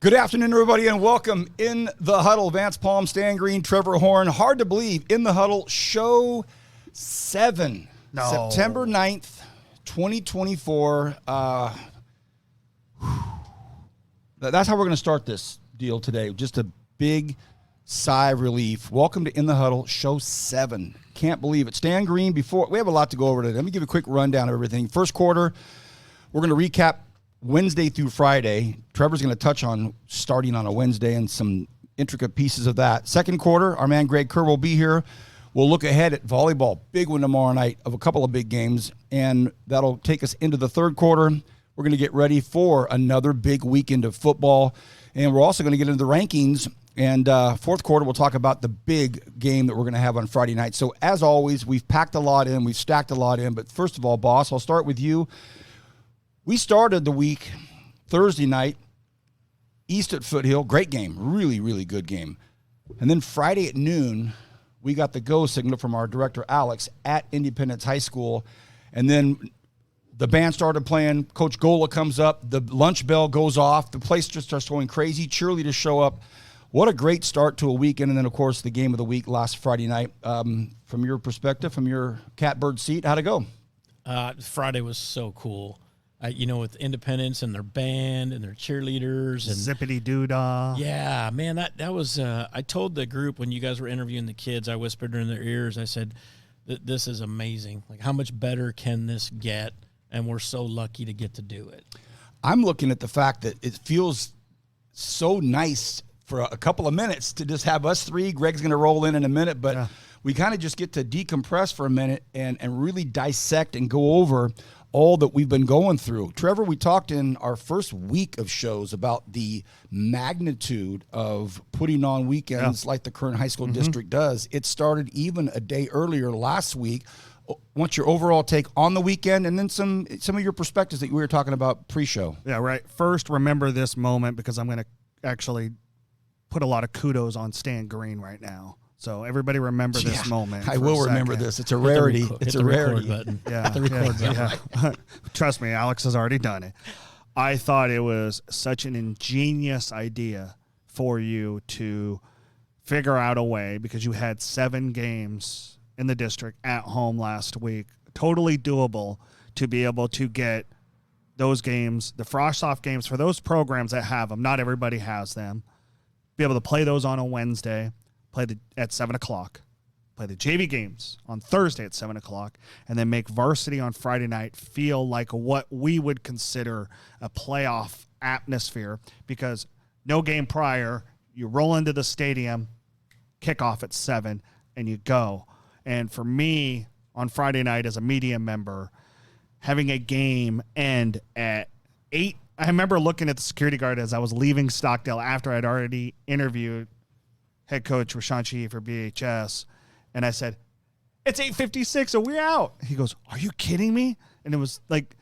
Good afternoon, everybody, and welcome in the Huddle. Vance Palm, Stan Green, Trevor Horn. Hard to believe, in the Huddle, show 7, September 9th, 2024. That's how we're going to start this deal today. Just a big sigh of relief. Welcome to In the Huddle, show 7. Can't believe it. Stan Green, before we have a lot to go over today. Let me give you a quick rundown of everything. First quarter, we're going to recap Wednesday through Friday. Trevor's going to touch on starting on a Wednesday and some intricate pieces of that. Second quarter, our man Greg Kerr will be here. We'll look ahead at volleyball. Big one tomorrow night of a couple of big games, and that'll take us into the third quarter. We're going to get ready for another big weekend of football, and we're also going to get into the rankings. And fourth quarter, we'll talk about the big game that we're going to have on Friday night. So as always, we've packed a lot in. We've stacked a lot in. But first of all, boss, I'll start with you. We started the week Thursday night, East at Foothill. Great game. Really, really good game. And then Friday at noon, we got the go signal from our director, Alex, at Independence High School. And then the band started playing. Coach Gola comes up. The lunch bell goes off. The place just starts going crazy. Cheerleaders show up. What a great start to a weekend. And then, of course, the game of the week last Friday night. From your perspective, from your catbird seat, how'd it go? Friday was so cool. With Independence and their band and their cheerleaders and zippity doo-dah. Yeah, man, that was. I told the group when you guys were interviewing the kids, I whispered in their ears. I said, "This is amazing. Like, how much better can this get?" And we're so lucky to get to do it. I'm looking at the fact that it feels so nice for a couple of minutes to just have us three. Greg's going to roll in a minute, but we kind of just get to decompress for a minute and really dissect and go over all that we've been going through. Trevor, we talked in our first week of shows about the magnitude of putting on weekends like the current high school district does. It started even a day earlier last week. What's your overall take on the weekend, and then some of your perspectives that we were talking about pre-show? Yeah, right. First, remember this moment, because I'm going to actually put a lot of kudos on Stan Green right now. So everybody remember this moment. I will remember this. It's a rarity. It's a rarity. Button. Yeah, the record button. Yeah. Trust me, Alex has already done it. I thought it was such an ingenious idea for you to figure out a way, because you had 7 games in the district at home last week. Totally doable to be able to get those games, the Frost-Off games, for those programs that have them. Not everybody has them. Be able to play those on a Wednesday. At 7 o'clock, play the JV games on Thursday at 7 o'clock, and then make varsity on Friday night feel like what we would consider a playoff atmosphere, because no game prior, you roll into the stadium, kickoff at 7, and you go. And for me, on Friday night as a media member, having a game end at 8, I remember looking at the security guard as I was leaving Stockdale after I'd already interviewed head coach Rashawn Shee for BHS, and I said, "It's 8:56, so we're out." He goes, "Are you kidding me?" And it was like,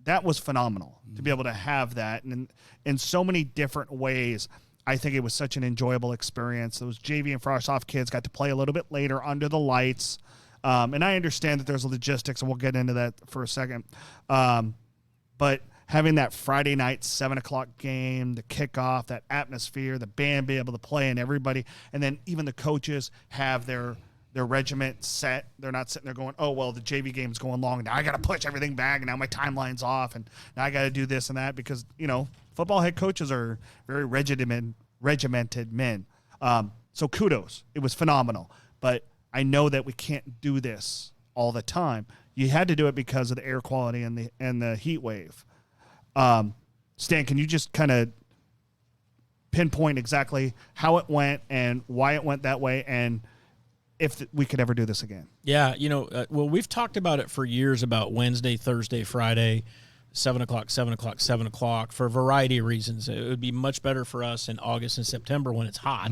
that was phenomenal to be able to have that, and in so many different ways. I think it was such an enjoyable experience. Those JV and Frost-Off kids got to play a little bit later under the lights, and I understand that there's logistics, and we'll get into that for a second, but having that Friday night 7 o'clock game, the kickoff, that atmosphere, the band be able to play, and everybody, and then even the coaches have their regiment set. They're not sitting there going, "Oh, well, the JV game's going long. Now I got to push everything back, and now my timeline's off, and now I got to do this and that," because, football head coaches are very regimented men. So kudos. It was phenomenal. But I know that we can't do this all the time. You had to do it because of the air quality and the heat wave. Stan, can you just kind of pinpoint exactly how it went and why it went that way, and if we could ever do this again? Yeah, well, we've talked about it for years about Wednesday, Thursday, Friday, 7 o'clock, 7 o'clock, 7 o'clock, for a variety of reasons. It would be much better for us in August and September when it's hot.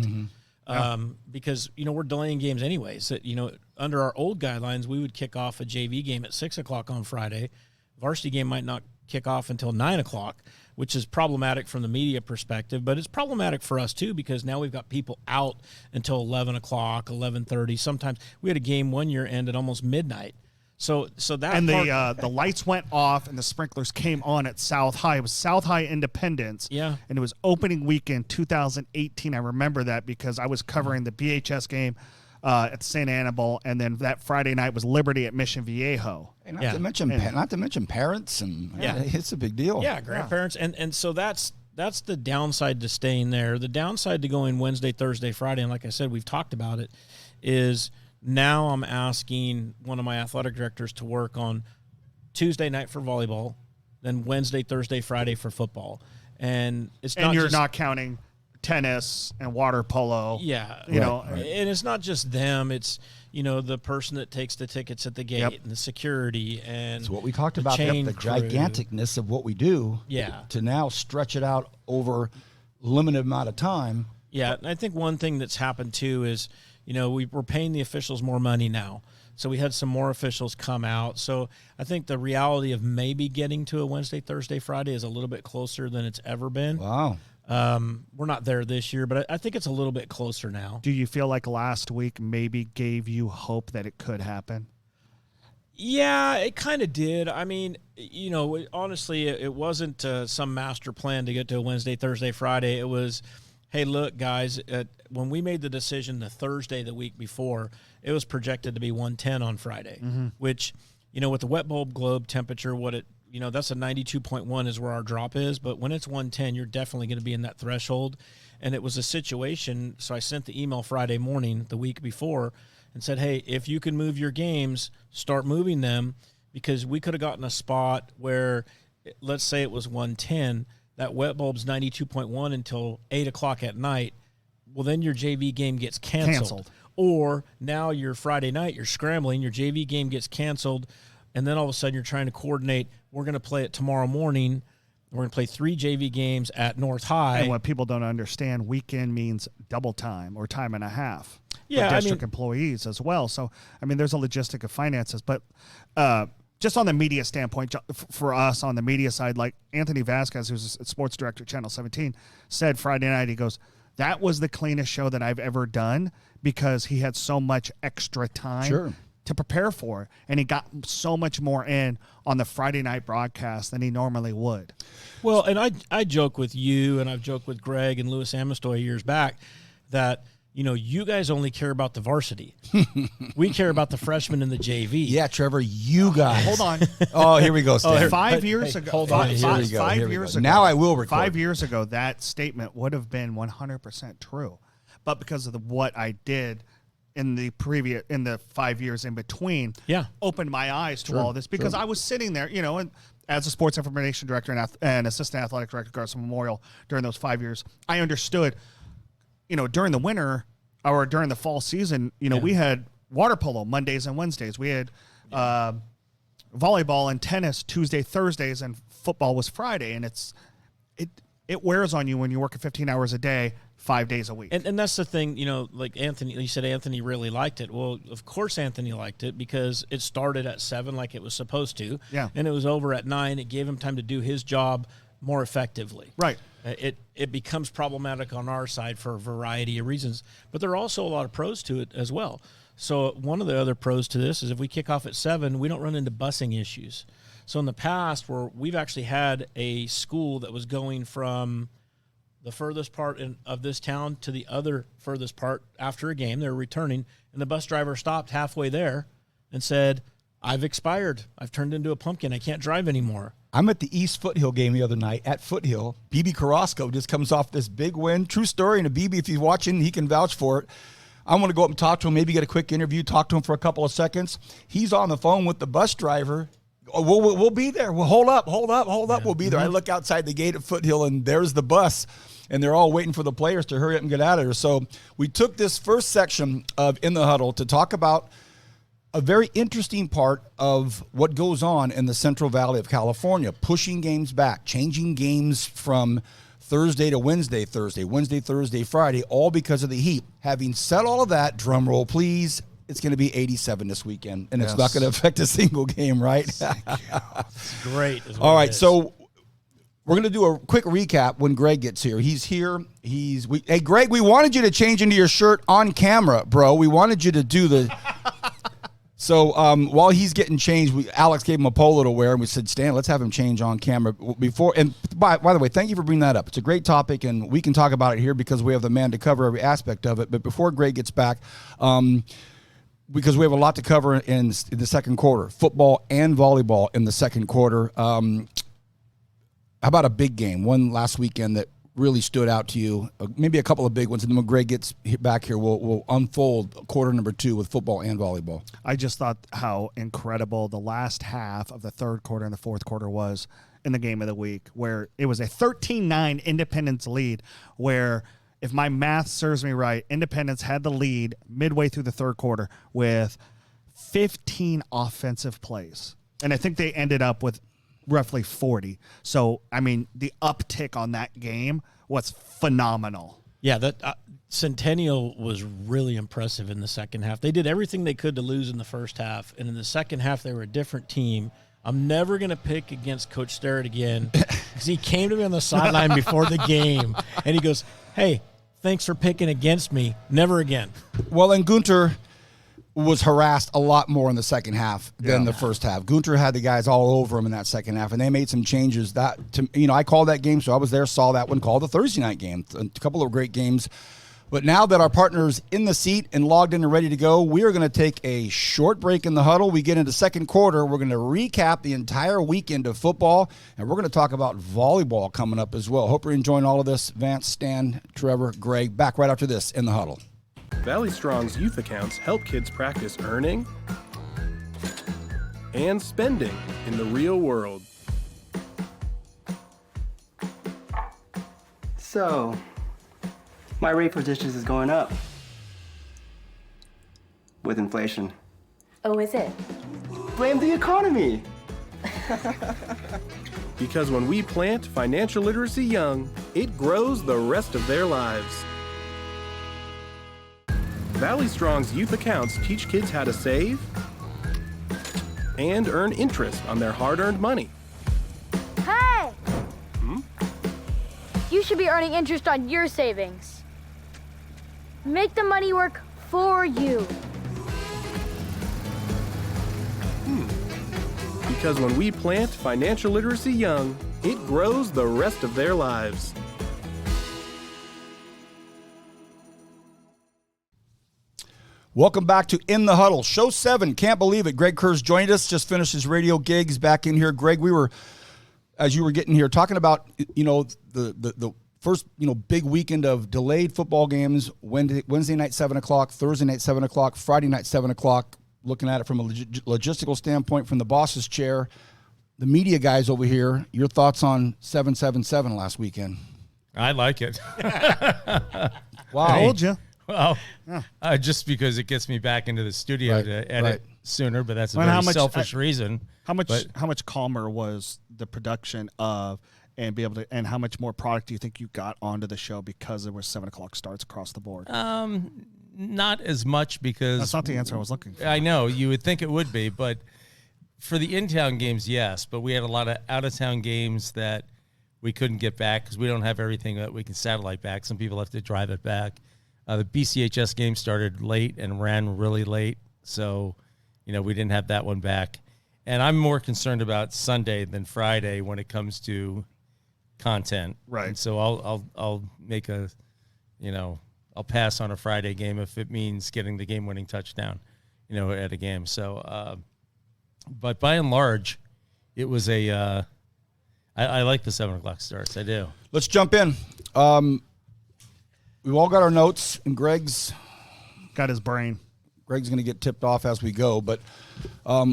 Because, we're delaying games anyways. Under our old guidelines, we would kick off a JV game at 6 o'clock on Friday. Varsity game might not kick off until 9 o'clock, which is problematic from the media perspective, but it's problematic for us too, because now we've got people out until 11 o'clock, 11:30. Sometimes we had a game one year end at almost midnight. So that And part, the lights went off and the sprinklers came on at South High. It was South High Independence. Yeah. And it was opening weekend 2018. I remember that because I was covering the BHS game at St. Annabelle, and then that Friday night was Liberty at Mission Viejo. And Yeah. not to mention parents, and it's a big deal. yeah, grandparents, and so that's the downside to staying there. The downside to going Wednesday, Thursday, Friday, and like I said, we've talked about it, is now I'm asking one of my athletic directors to work on Tuesday night for volleyball, then Wednesday, Thursday, Friday for football, and it's And not you're just, not counting tennis and water polo. yeah, You know, and it's not just them. It's the person that takes the tickets at the gate Yep. and the security and It's what we talked the about, the chain crew. giganticness of what we do. Yeah. To now stretch it out over limited amount of time. Yeah, and I think one thing that's happened too is, we're paying the officials more money now. So we had some more officials come out. So I think the reality of maybe getting to a Wednesday, Thursday, Friday is a little bit closer than it's ever been. Wow. We're not there this year, but I think it's a little bit closer now. do you feel like last week maybe gave you hope that it could happen? Yeah, it kind of did. I mean, honestly, it wasn't some master plan to get to a Wednesday, Thursday, Friday. It was, hey, look, guys, when we made the decision the Thursday the week before, it was projected to be 110 on Friday, which, with the wet bulb globe temperature, that's a 92.1 is where our drop is. But when it's 110, you're definitely going to be in that threshold. And it was a situation. So I sent the email Friday morning the week before and said, hey, if you can move your games, start moving them, because we could have gotten a spot where, let's say it was 110, that wet bulb's 92.1 until 8 o'clock at night. Well, then your JV game gets canceled. Or now your Friday night, you're scrambling, your JV game gets canceled, and then all of a sudden you're trying to coordinate, we're going to play it tomorrow morning. We're going to play 3 JV games at North High. And what people don't understand, weekend means double time or time and a half. Yeah, for district employees as well. So, there's a logistic of finances. But just on the media standpoint, for us on the media side, like Anthony Vasquez, who's a sports director at Channel 17, said Friday night, he goes, that was the cleanest show that I've ever done because he had so much extra time to prepare for it. And he got so much more in on the Friday night broadcast than he normally would. Well, and I joke with you, and I've joked with Greg and Louis Amestoy years back that, you guys only care about the varsity. We care about the freshmen and the JV. Yeah, Trevor, you guys. Hold on. Oh, here we go, Stan. 5 years ago. hold on. Here we go. 5 years ago. Now I will record. 5 years ago, that statement would have been 100% true. But because of what I did in the 5 years in between, opened my eyes to all this because I was sitting there, and as a sports information director and assistant athletic director at Garson Memorial during those 5 years, I understood, during the winter or during the fall season, we had water polo Mondays and Wednesdays. We had volleyball and tennis Tuesday, Thursdays, and football was Friday. And it wears on you when you're working 15 hours a day, 5 days a week. And that's the thing, like Anthony, you said Anthony really liked it. Well, of course Anthony liked it because it started at 7 like it was supposed to. Yeah. And it was over at 9. It gave him time to do his job more effectively. Right. It becomes problematic on our side for a variety of reasons, but there are also a lot of pros to it as well. So one of the other pros to this is if we kick off at 7, we don't run into busing issues. So in the past, where we've actually had a school that was going from the furthest part of this town to the other furthest part after a game, they're returning, and the bus driver stopped halfway there and said, I've expired. I've turned into a pumpkin. I can't drive anymore. I'm at the East Foothill game the other night at Foothill. BB Carrasco just comes off this big win. True story. And a BB, if he's watching, he can vouch for it. I want to go up and talk to him, maybe get a quick interview, talk to him for a couple of seconds. He's on the phone with the bus driver. Oh, we'll be there. Well, hold up. Yeah. We'll be there. I look outside the gate at Foothill, and there's the bus, and they're all waiting for the players to hurry up and get out of there. So we took this first section of In the Huddle to talk about a very interesting part of what goes on in the Central Valley of California, pushing games back, changing games from Thursday to Wednesday, Thursday, Friday, all because of the heat. Having said all of that, drum roll, please, it's going to be 87 this weekend, and it's not going to affect a single game, right? It's great. All right, so we're going to do a quick recap when Greg gets here. He's here. Hey, Greg, we wanted you to change into your shirt on camera, bro. We wanted you to do the So while he's getting changed, Alex gave him a polo to wear, and we said, Stan, let's have him change on camera before. And by the way, thank you for bringing that up. It's a great topic, and we can talk about it here because we have the man to cover every aspect of it. But before Greg gets back, because we have a lot to cover in the second quarter, football and volleyball in the second quarter. How about a big game, one last weekend that really stood out to you? Maybe a couple of big ones, and then when Greg gets back here, we'll unfold quarter number 2 with football and volleyball. I just thought how incredible the last half of the third quarter and the fourth quarter was in the game of the week, where it was a 13-9 Independence lead, where, if my math serves me right, Independence had the lead midway through the third quarter with 15 offensive plays. And I think they ended up with roughly 40. So, I mean, the uptick on that game was phenomenal. Yeah, that Centennial was really impressive in the second half. They did everything they could to lose in the first half, and in the second half they were a different team. I'm never going to pick against Coach Sterrett again because he came to me on the sideline before the game, and he goes, hey, thanks for picking against me. Never again. Well, and Gunter was harassed a lot more in the second half than the first half. Gunter had the guys all over him in that second half, and they made some changes. I called that game, so I was there, saw that one, called the Thursday night game. A couple of great games. But now that our partner's in the seat and logged in and ready to go, we are going to take a short break in the huddle. We get into second quarter. We're going to recap the entire weekend of football, and we're going to talk about volleyball coming up as well. Hope you're enjoying all of this. Vance, Stan, Trevor, Greg, back right after this in the huddle. Valley Strong's youth accounts help kids practice earning and spending in the real world. So, my rate for dishes is going up with inflation. Oh, is it? Blame the economy. Because when we plant financial literacy young, it grows the rest of their lives. Valley Strong's youth accounts teach kids how to save and earn interest on their hard-earned money. Hey! You should be earning interest on your savings. Make the money work for you. Because when we plant financial literacy young, it grows the rest of their lives. Welcome back to In the Huddle, Show 7. Can't believe it. Greg Kerr's joined us, just finished his radio gigs back in here. Greg, we were, as you were getting here, talking about, the first, big weekend of delayed football games, Wednesday night, 7 o'clock, Thursday night, 7 o'clock, Friday night, 7 o'clock, looking at it from a logistical standpoint, from the boss's chair. The media guys over here, your thoughts on 777 last weekend? I like it. Wow. I told you. Well, just because it gets me back into the studio to edit sooner, but that's a very selfish reason. How much calmer was the production of, and be able to, and how much more product do you think you got onto the show because there was 7 o'clock starts across the board? Not as much, because that's not the answer I was looking for. I know you would think it would be, but for the in-town games, yes. But we had a lot of out-of-town games that we couldn't get back because we don't have everything that we can satellite back. Some people have to drive it back. The BCHS game started late and ran really late, so we didn't have that one back. And I'm more concerned about Sunday than Friday when it comes to content. Right. And so I'll make I'll pass on a Friday game if it means getting the game-winning touchdown, at a game. So, but by and large, it was I like the 7 o'clock starts. I do. Let's jump in. We've all got our notes, and Greg's got his brain. Greg's going to get tipped off as we go, but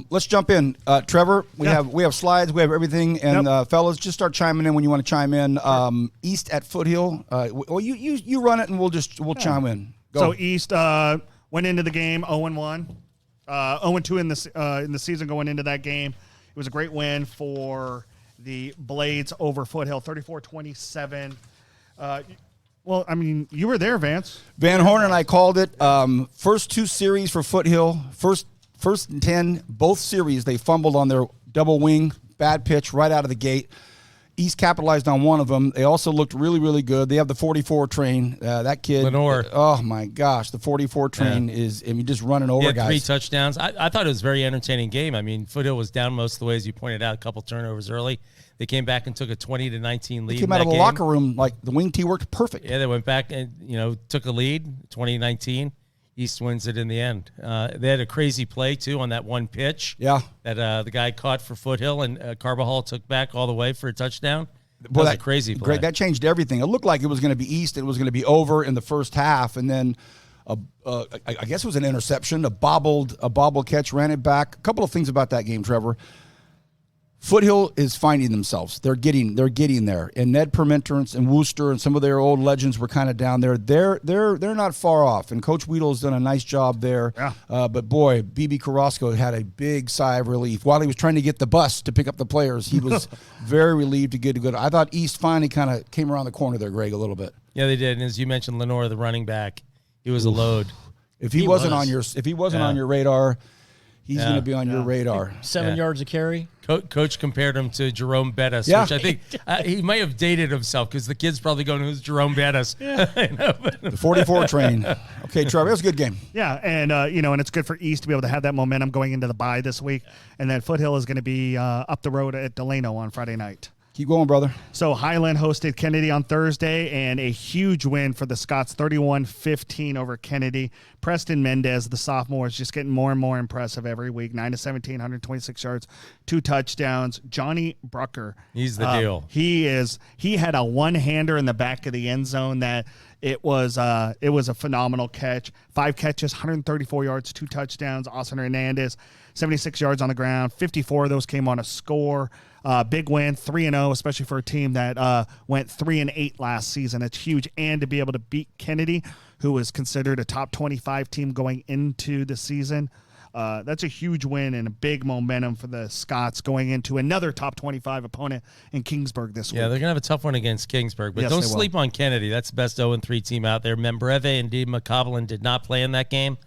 let's jump in. Trevor, we have slides, we have everything, and fellas, just start chiming in when you want to chime in. East at Foothill. Well, you run it, and we'll chime in. Go. So East went into the game 0-1, 0-2 in the season going into that game. It was a great win for the Blades over Foothill, 34-27. Well, I mean, you were there, Vance. Van Horn and I called it. First 2 series for Foothill. First and 10, both series, they fumbled on their double wing, bad pitch right out of the gate. East capitalized on one of them. They also looked really, really good. They have the 44 train. That kid, Lenore. Oh my gosh, the 44 train is. I mean, just running over He had guys. 3 touchdowns. I thought it was a very entertaining game. I mean, Foothill was down most of the way, as you pointed out, a couple turnovers early. They came back and took a 20-19 lead. They came out of the locker room like the wing tee worked perfect. Yeah, they went back and took a lead, 2019. East wins it in the end. They had a crazy play too on that one pitch. Yeah, that the guy caught for Foothill, and Carbajal took back all the way for a touchdown. That Boy, was a crazy play. Greg, that changed everything. It looked like it was going to be East. It was going to be over in the first half, and then I guess it was an interception, a bobble catch, ran it back. A couple of things about that game, Trevor. Foothill is finding themselves. They're getting there. And Ned Permenterance and Wooster and some of their old legends were kind of down there. They're not far off. And Coach Weedle's done a nice job there. Yeah. But boy, BB Carrasco had a big sigh of relief. While he was trying to get the bus to pick up the players, he was very relieved to get a good. I thought East finally kind of came around the corner there, Greg, a little bit. Yeah, they did. And as you mentioned, Lenore, the running back, he was a load. If he wasn't on your radar, he's going to be on your radar. 7 yards a carry. Coach compared him to Jerome Bettis, which I think he might have dated himself because the kid's probably going, who's Jerome Bettis? The 44 train. Okay, Trevor, it was a good game. Yeah, and and it's good for East to be able to have that momentum going into the bye this week. And then Foothill is going to be up the road at Delano on Friday night. Keep going, brother. So Highland hosted Kennedy on Thursday, and a huge win for the Scots, 31-15 over Kennedy. Preston Mendez, the sophomore, is just getting more and more impressive every week. 9-17, 126 yards, 2 touchdowns. Johnny Brucker. He's the deal. He had a one-hander in the back of the end zone that it was a phenomenal catch. 5 catches, 134 yards, 2 touchdowns. Austin Hernandez, 76 yards on the ground. 54 of those came on a score. Big win, 3-0, especially for a team that went 3-8 last season. It's huge. And to be able to beat Kennedy, who was considered a top 25 team going into the season, that's a huge win and a big momentum for the Scots going into another top 25 opponent in Kingsburg this week. Yeah, they're going to have a tough one against Kingsburg, but Yes, don't they will. sleep on Kennedy. That's the best 0-3 team out there. Membreve and Dee McCoblin did not play in that game,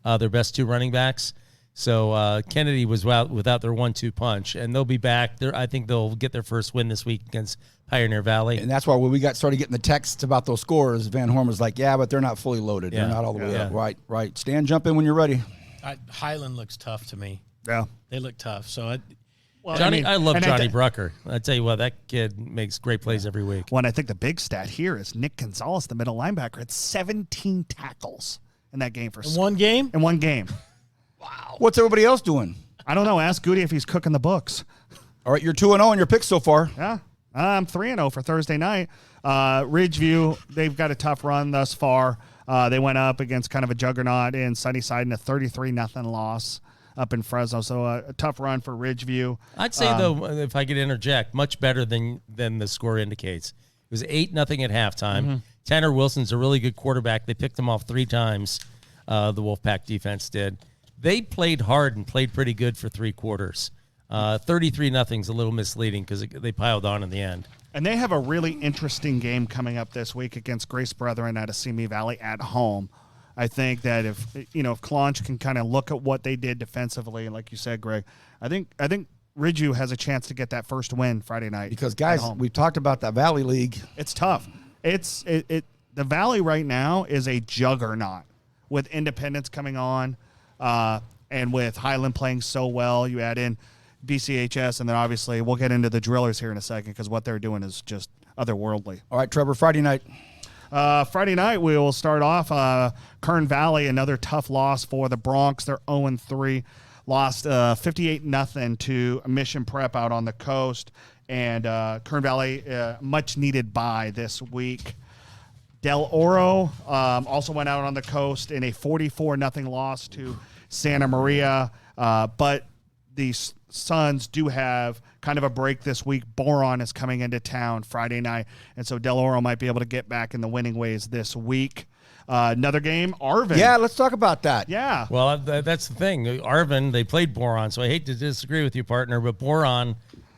their best 2 running backs. So Kennedy was without their 1-2 punch, and they'll be back. I think they'll get their first win this week against Pioneer Valley. And that's why when we started getting the texts about those scores, Van Horn was like, yeah, but they're not fully loaded. Yeah. They're not all the way Yeah. up. Right. Stan, jump in when you're ready. Highland looks tough to me. Yeah. They look tough. So I love and Johnny Brucker. I tell you what, that kid makes great plays every week. Well, and I think the big stat here is Nick Gonzalez, the middle linebacker, had 17 tackles in that game for one game. In one game. What's everybody else doing? I don't know. Ask Goody if he's cooking the books. All right, you're 2-0 in your picks so far. Yeah. I'm 3-0 for Thursday night. Ridgeview, they've got a tough run thus far. They went up against kind of a juggernaut in Sunnyside in a 33-0 loss up in Fresno. So a tough run for Ridgeview. I'd say, though, if I could interject, much better than the score indicates. It was 8-0 at halftime. Mm-hmm. Tanner Wilson's a really good quarterback. They picked him off 3 times, the Wolfpack defense did. They played hard and played pretty good for 3 quarters. 33-0's a little misleading because they piled on in the end. And they have a really interesting game coming up this week against Grace Brethren out of Simi Valley at home. I think that if Clonch can kind of look at what they did defensively, like you said, Greg, I think Ridgeview has a chance to get that first win Friday night. Because, guys, we've talked about that Valley League. It's tough. The Valley right now is a juggernaut with Independence coming on and with Highland playing so well. You add in BCHS, and then obviously we'll get into the Drillers here in a second because what they're doing is just otherworldly. All right, Trevor, Friday night. Friday night, we will start off Kern Valley, another tough loss for the Bronx. They're 0-3. Lost 58-0 to Mission Prep out on the coast. And Kern Valley, much needed bye this week. Del Oro also went out on the coast in a 44-0 loss to Santa Maria. But the Suns do have kind of a break this week. Boron is coming into town Friday night, and so Del Oro might be able to get back in the winning ways this week. Another game, Arvin. Yeah, let's talk about that. Yeah. Well, that's the thing. Arvin, they played Boron, so I hate to disagree with you, partner, but Boron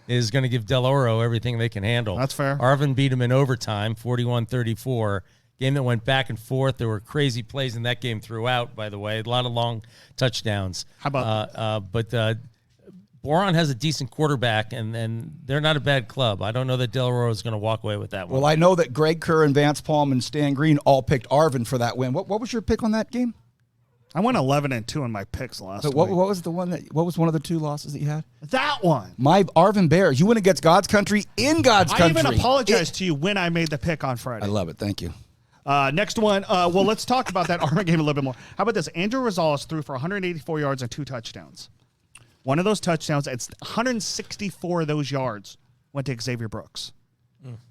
is going to give Del Oro everything they can handle. That's fair. Arvin beat him in overtime, 41-34. Game that went back and forth. There were crazy plays in that game throughout, by the way. A lot of long touchdowns. How about Boron has a decent quarterback, and they're not a bad club. I don't know that Del Oro is going to walk away with that one. Well, I know that Greg Kerr and Vance Palm and Stan Green all picked Arvin for that win. What was your pick on that game? I went 11-2 in my picks last But week. what was the one what was one of the two losses that you had? That one. My Arvin Bears. You went against God's country in God's I country. even apologized to you when I made the pick on Friday. I love it. Thank you. Next one. Well, let's talk about that Arvin game a little bit more. How about this? Andrew Rosales threw for 184 yards and 2 touchdowns. One of those touchdowns, it's 164 of those yards went to Xavier Brooks.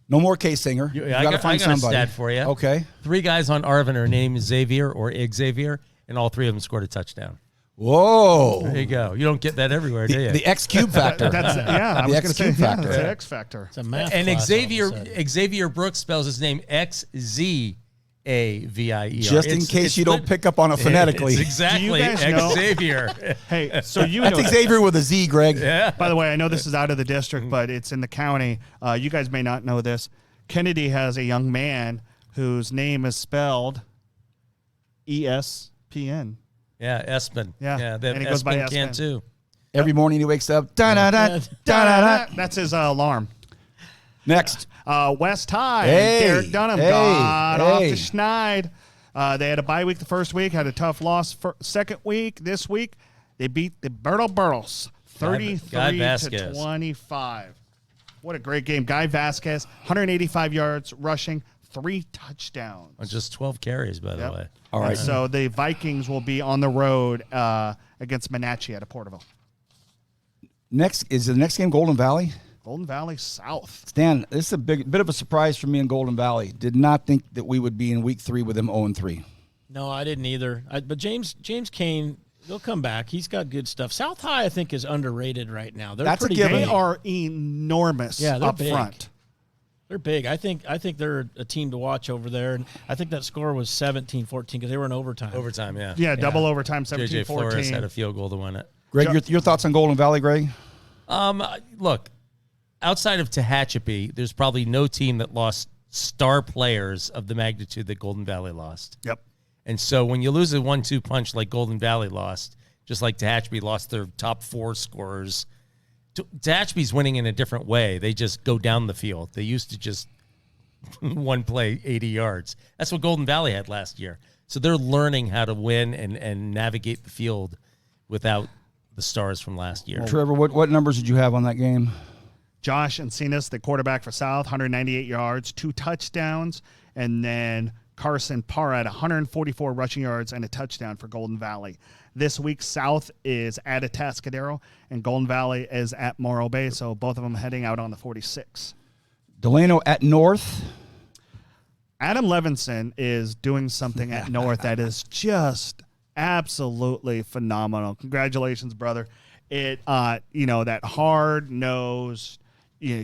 No more Case Singer. You got to find I got somebody. a stat for you. Okay. 3 guys on Arvin are named Xavier or Xavier, and all 3 of them scored a touchdown. Whoa. There you go. You don't get that everywhere, do you? The X cube factor. That's I The was going to say X-cube factor. It's an X factor. It's a math And class all of a sudden. Xavier Brooks spells his name XZAVIER. Just in case you don't pick up on it phonetically. It's exactly Do you guys know- Xavier. Hey, so you That's know. Xavier with a Z, Greg. By the way, I know this is out of the district, but it's in the county. You guys may not know this. Kennedy has a young man whose name is spelled ESPN. Yeah, Espen. Yeah, that and he goes by Espen can Espen. too. Every morning he wakes up. Da-da-da, da-da-da. That's his alarm. Next. West High. Hey, Derek Dunham hey, got off hey. to Schneid. They had a bye week the first week, had a tough loss for second week. This week, they beat the Burtles 33 to 25. What a great game. Guy Vasquez, 185 yards rushing, 3 touchdowns. On just 12 carries, by the Yep. way. All right. And so the Vikings will be on the road against Menachie at Porterville. Next is the next game Golden Valley. Golden Valley South. Stan, this is a bit of a surprise for me in Golden Valley. Did not think that we would be in week 3 with them 0-3. No, I didn't either. But James Kane, he'll come back. He's got good stuff. South High, I think, is underrated right now. They're That's a pretty given. They big. are enormous Yeah, they're up big. front. They're big. I think they're a team to watch over there. And I think that score was 17-14 because they were in overtime. Overtime, yeah. Yeah, double overtime, JJ Flores had 17-14. a field goal to win it. Greg, your thoughts on Golden Valley, Greg? Look, outside of Tehachapi, there's probably no team that lost star players of the magnitude that Golden Valley lost. Yep. And so when you lose a 1-2 punch like Golden Valley lost, just like Tehachapi lost their top 4 scorers, Tehachapi's winning in a different way. They just go down the field. They used to just one play 80 yards. That's what Golden Valley had last year. So they're learning how to win and navigate the field without the stars from last year. Trevor, what numbers did you have on that game? Josh Encinas, the quarterback for South, 198 yards, 2 touchdowns. And then Carson Parrott, 144 rushing yards and a touchdown for Golden Valley. This week, South is at Atascadero, and Golden Valley is at Morro Bay, so both of them heading out on the 46. Delano at North. Adam Levinson is doing something at North that is just absolutely phenomenal. Congratulations, brother. It, that hard-nosed,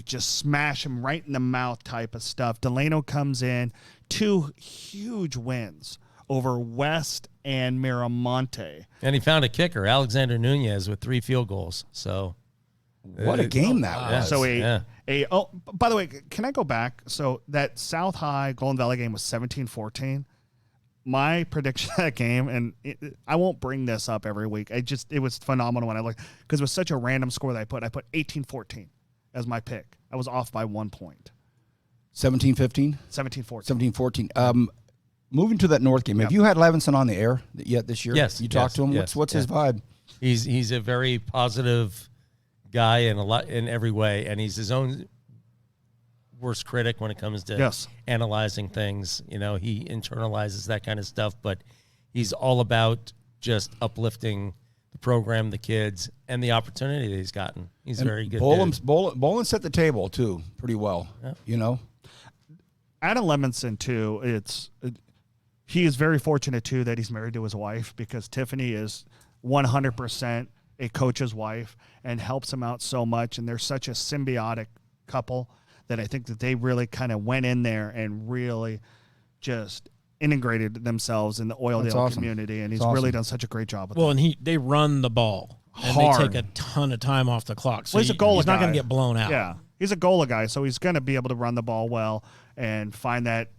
just smash him right in the mouth type of stuff. Delano comes in, 2 huge wins over West and Miramonte. And he found a kicker, Alexander Nunez, with 3 field goals. So What a game that was. Yes, So by the way, can I go back? So that South High Golden Valley game was 17-14. My prediction of that game, and I won't bring this up every week. It was phenomenal when I looked, because it was such a random score that I put 18-14 as my pick. I was off by 1 point. 17-15? 17-14. 17-14. Moving to that North game, have you had Levinson on the air yet this year? Yes, You talked to him? yes, What's his vibe? he's a very positive guy in every way, and he's his own worst critic when it comes to analyzing things. He internalizes that kind of stuff, but he's all about just uplifting the program, the kids, and the opportunity that he's gotten. He's very good. Bolin set the table, too, pretty well, Adam Levinson, too, he is very fortunate, too, that he's married to his wife, because Tiffany is 100% a coach's wife and helps him out so much. And they're such a symbiotic couple that I think that they really kind of went in there and really just integrated themselves in the Oildale community. And he's really done such a great job with and they run the ball. And Hard. they take a ton of time off the clock. So he's a goal he's guy. not going to get blown out. Yeah. He's a goal guy, so he's going to be able to run the ball well and find that,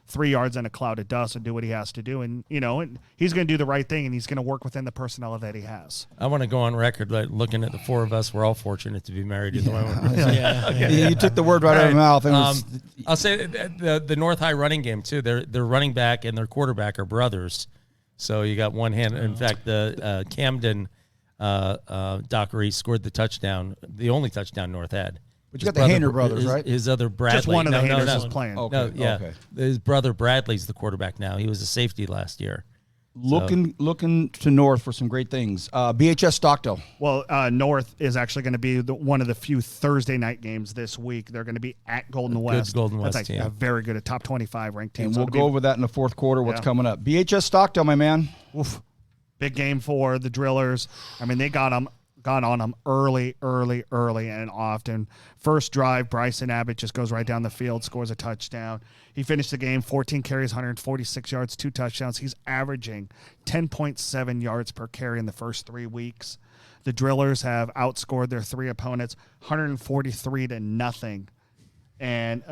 3 yards in a cloud of dust and do what he has to do. And, and he's going to do the right thing, and he's going to work within the personnel that he has. I want to go on record that looking at the four of us, we're all fortunate to be married. You took the word right out of my mouth. I'll say the North High running game, too. Their running back and their quarterback are brothers. So you got one hand. In fact, the Camden Dockery scored the touchdown, the only touchdown North had. But you got the Hayner brothers, right? His other Bradley. Just one of the Hayners is playing. Okay. Okay. His brother Bradley's the quarterback now. He was a safety last year. Looking to North for some great things. BHS Stockdale. Well, North is actually going to be one of the few Thursday night games this week. They're going to be at Golden West. Good Golden West That's team. a very good, a top 25 ranked team. And we'll go over that in the fourth quarter, what's coming up. BHS Stockdale, my man. Oof. Big game for the Drillers. I mean, they got on them early, and often. First drive, Bryson Abbott just goes right down the field, scores a touchdown. He finished the game, 14 carries, 146 yards, 2 touchdowns. He's averaging 10.7 yards per carry in the first 3 weeks. The Drillers have outscored their 3 opponents 143-0. And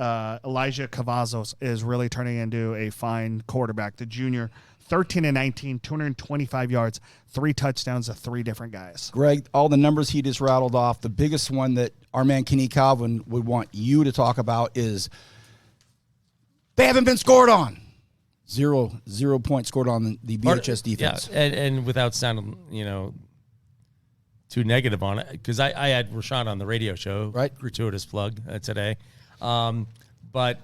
Elijah Cavazos is really turning into a fine quarterback. The junior, 13-19, 225 yards, 3 touchdowns to 3 different guys. Greg, all the numbers he just rattled off, the biggest one that our man Kenny Calvin would want you to talk about is they haven't been scored on. 0 points scored on the BHS defense. Yeah, and without sounding, too negative on it, because I had Rashawn on the radio show, right? Gratuitous plug today. But,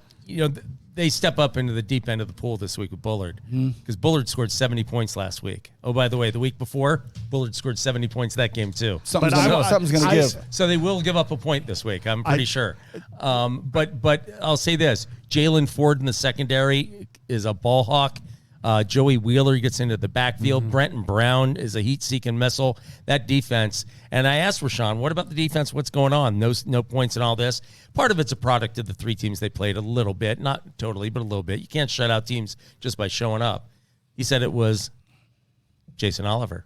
they step up into the deep end of the pool this week with Bullard, because Bullard scored 70 points last week. Oh, by the way, the week before, Bullard scored 70 points that game too. Something's going to give. So they will give up a point this week, I'm pretty sure. But I'll say this. Jalen Ford in the secondary is a ball hawk. Joey Wheeler gets into the backfield. Brenton Brown is a heat-seeking missile. That defense. And I asked Rashawn, what about the defense? What's going on? No points and all this. Part of it's a product of the 3 teams they played a little bit. Not totally, but a little bit. You can't shut out teams just by showing up. He said it was Jason Oliver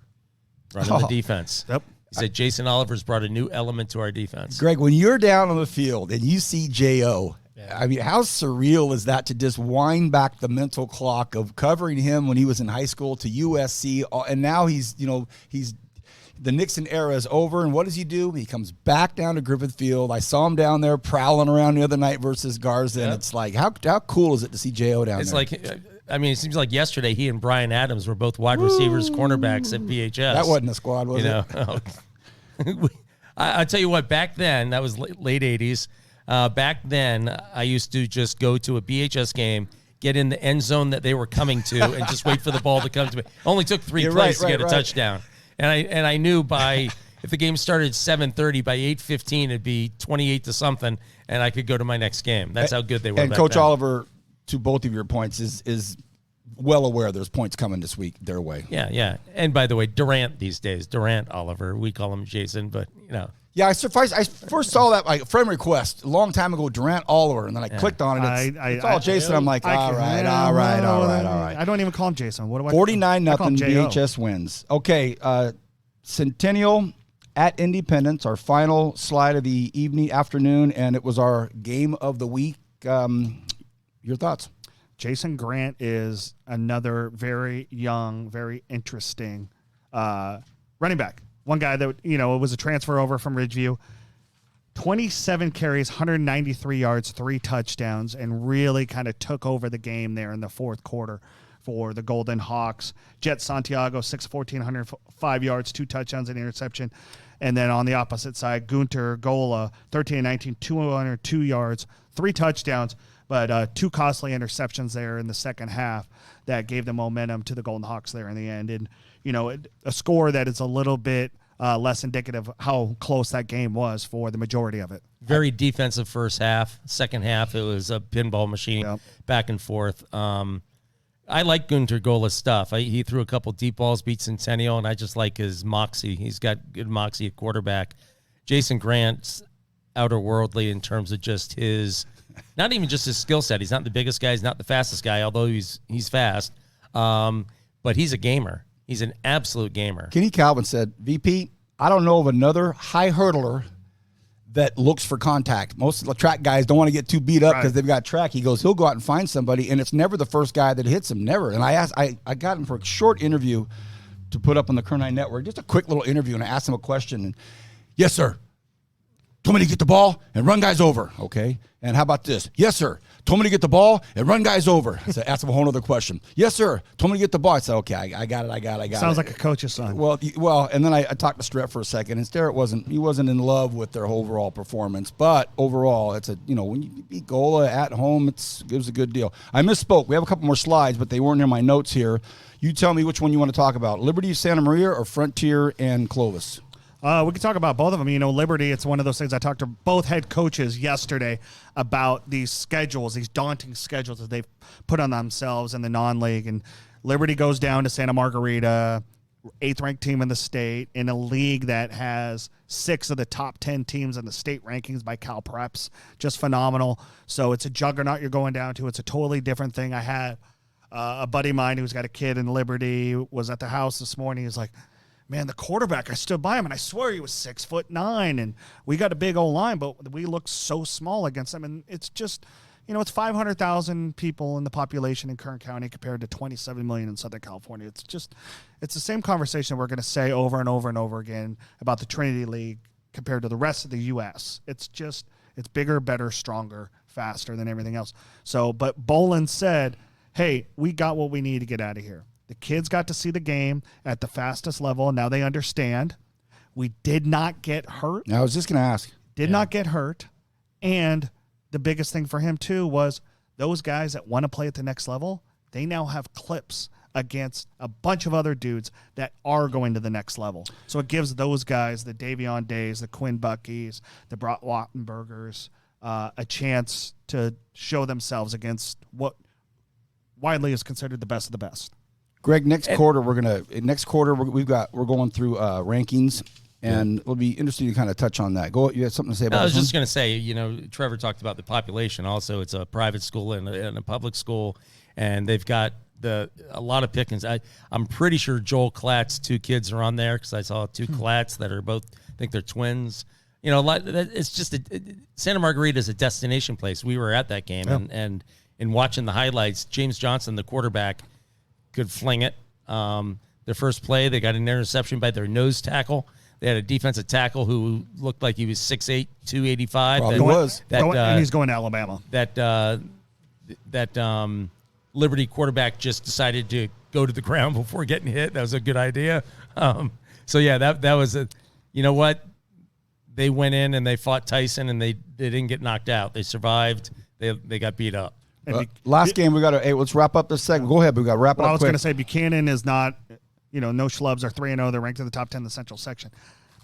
running the defense. Yep. He said Jason Oliver's brought a new element to our defense. Greg, when you're down on the field and you see J.O., I mean, how surreal is that to just wind back the mental clock of covering him when he was in high school to USC, and now he's the Nixon era is over, and what does he do? He comes back down to Griffith Field. I saw him down there prowling around the other night versus Garza, and it's like, how cool is it to see J.O. down there? It's like, it seems like yesterday he and Brian Adams were both wide receivers, cornerbacks at BHS. That wasn't a squad, was it? I tell you what, back then, that was late 80s. Back then, I used to just go to a BHS game, get in the end zone that they were coming to, and just wait for the ball to come to me. Only took 3 plays to get a touchdown. And I knew if the game started at 7:30, by 8:15 it'd be 28 to something, and I could go to my next game. That's how good they were. And back Coach then. Oliver, to both of your points, is well aware there's points coming this week their way. Yeah. And by the way, Durant these days, Oliver, we call him Jason, but Yeah, I first saw that like friend request a long time ago, Durant Oliver, and then I clicked on it. It's all Jason. I'm like, all right. I don't even call him Jason. What do I? 49-0 J.O. BHS wins. Okay, Centennial at Independence, our final slide of the afternoon, and it was our game of the week. Your thoughts? Jason Grant is another very young, very interesting running back. One guy that, was a transfer over from Ridgeview. 27 carries, 193 yards, 3 touchdowns, and really kind of took over the game there in the fourth quarter for the Golden Hawks. Jet Santiago, 6'14", 105 yards, 2 touchdowns and interception. And then on the opposite side, Gunter Gola, 13-19, 202 yards, 3 touchdowns, but 2 costly interceptions there in the second half that gave the momentum to the Golden Hawks there in the end. And a score that is a little bit less indicative of how close that game was for the majority of it. Very defensive first half. Second half, it was a pinball machine, back and forth. I like Gunter Gola's stuff. He threw a couple deep balls, beat Centennial, and I just like his moxie. He's got good moxie at quarterback. Jason Grant's outerworldly in terms of just his, not even just his skill set. He's not the biggest guy. He's not the fastest guy, although he's fast. But he's a gamer. He's an absolute gamer. Kenny Calvin said, VP, I don't know of another high hurdler that looks for contact. Most of the track guys don't want to get too beat up because Right. they've got track. He goes, he'll go out and find somebody, and it's never the first guy that hits him, never. And I got him for a short interview to put up on the Kern 9 Network, just a quick little interview, and I asked him a question. And, yes, sir. Told me to get the ball and run guys over. Okay. And how about this? Yes, sir. Told me to get the ball and run guys over. I said, ask him a whole other question. Yes, sir. Told me to get the ball. I said, okay, I got it. Sounds like a coach's son. Well, and then I talked to Strett for a second, and Starrett wasn't in love with their overall performance, but overall, it's when you beat Gola at home, it was a good deal. I misspoke. We have a couple more slides, but they weren't in my notes here. You tell me which one you want to talk about: Liberty, Santa Maria, or Frontier and Clovis. We can talk about both of them. Liberty, it's one of those things. I talked to both head coaches yesterday about these schedules, these daunting schedules that they've put on themselves in the non-league. And Liberty goes down to Santa Margarita, 8th-ranked team in the state, in a league that has 6 of the top 10 teams in the state rankings by Cal Preps. Just phenomenal. So it's a juggernaut you're going down to. It's a totally different thing. I had a buddy of mine who's got a kid in Liberty, was at the house this morning. He's like, man, the quarterback, I stood by him, and I swear he was 6'9", and we got a big O-line, but we look so small against them. And it's just, it's 500,000 people in the population in Kern County compared to 27 million in Southern California. It's the same conversation we're going to say over and over and over again about the Trinity League compared to the rest of the U.S. It's bigger, better, stronger, faster than everything else. So, but Bolin said, hey, we got what we need to get out of here. The kids got to see the game at the fastest level, and now they understand. We did not get hurt. I was just going to ask. Did not get hurt. And the biggest thing for him, too, was those guys that want to play at the next level, they now have clips against a bunch of other dudes that are going to the next level. So it gives those guys, the Davion Days, the Quinn Buckies, the Brock Wattenbergers, a chance to show themselves against what widely is considered the best of the best. Greg, next quarter we're going through rankings, and it'll be interesting to kind of touch on that. You had something to say about I was this just going to say, Trevor talked about the population. Also, it's a private school and a public school, and they've got a lot of pickings. I'm pretty sure Joel Klatt's 2 kids are on there because I saw 2 Klatts that are both, I think they're twins. A lot. It's just Santa Margarita is a destination place. We were at that game, and in watching the highlights, James Johnson, the quarterback, could fling it. Their first play, they got an interception by their nose tackle. They had a defensive tackle who looked like he was 6'8", 285. Probably was. And he's going to Alabama. That Liberty quarterback just decided to go to the ground before getting hit. That was a good idea. That was you know what? They went in and they fought Tyson, and they didn't get knocked out. They survived. They got beat up. Last game, we got to. Hey, let's wrap up this segment. Go ahead, we got to wrap it up. I was quick. going to say Buchanan is not, no schlubs are 3-0. They're ranked in the top 10 in the Central section,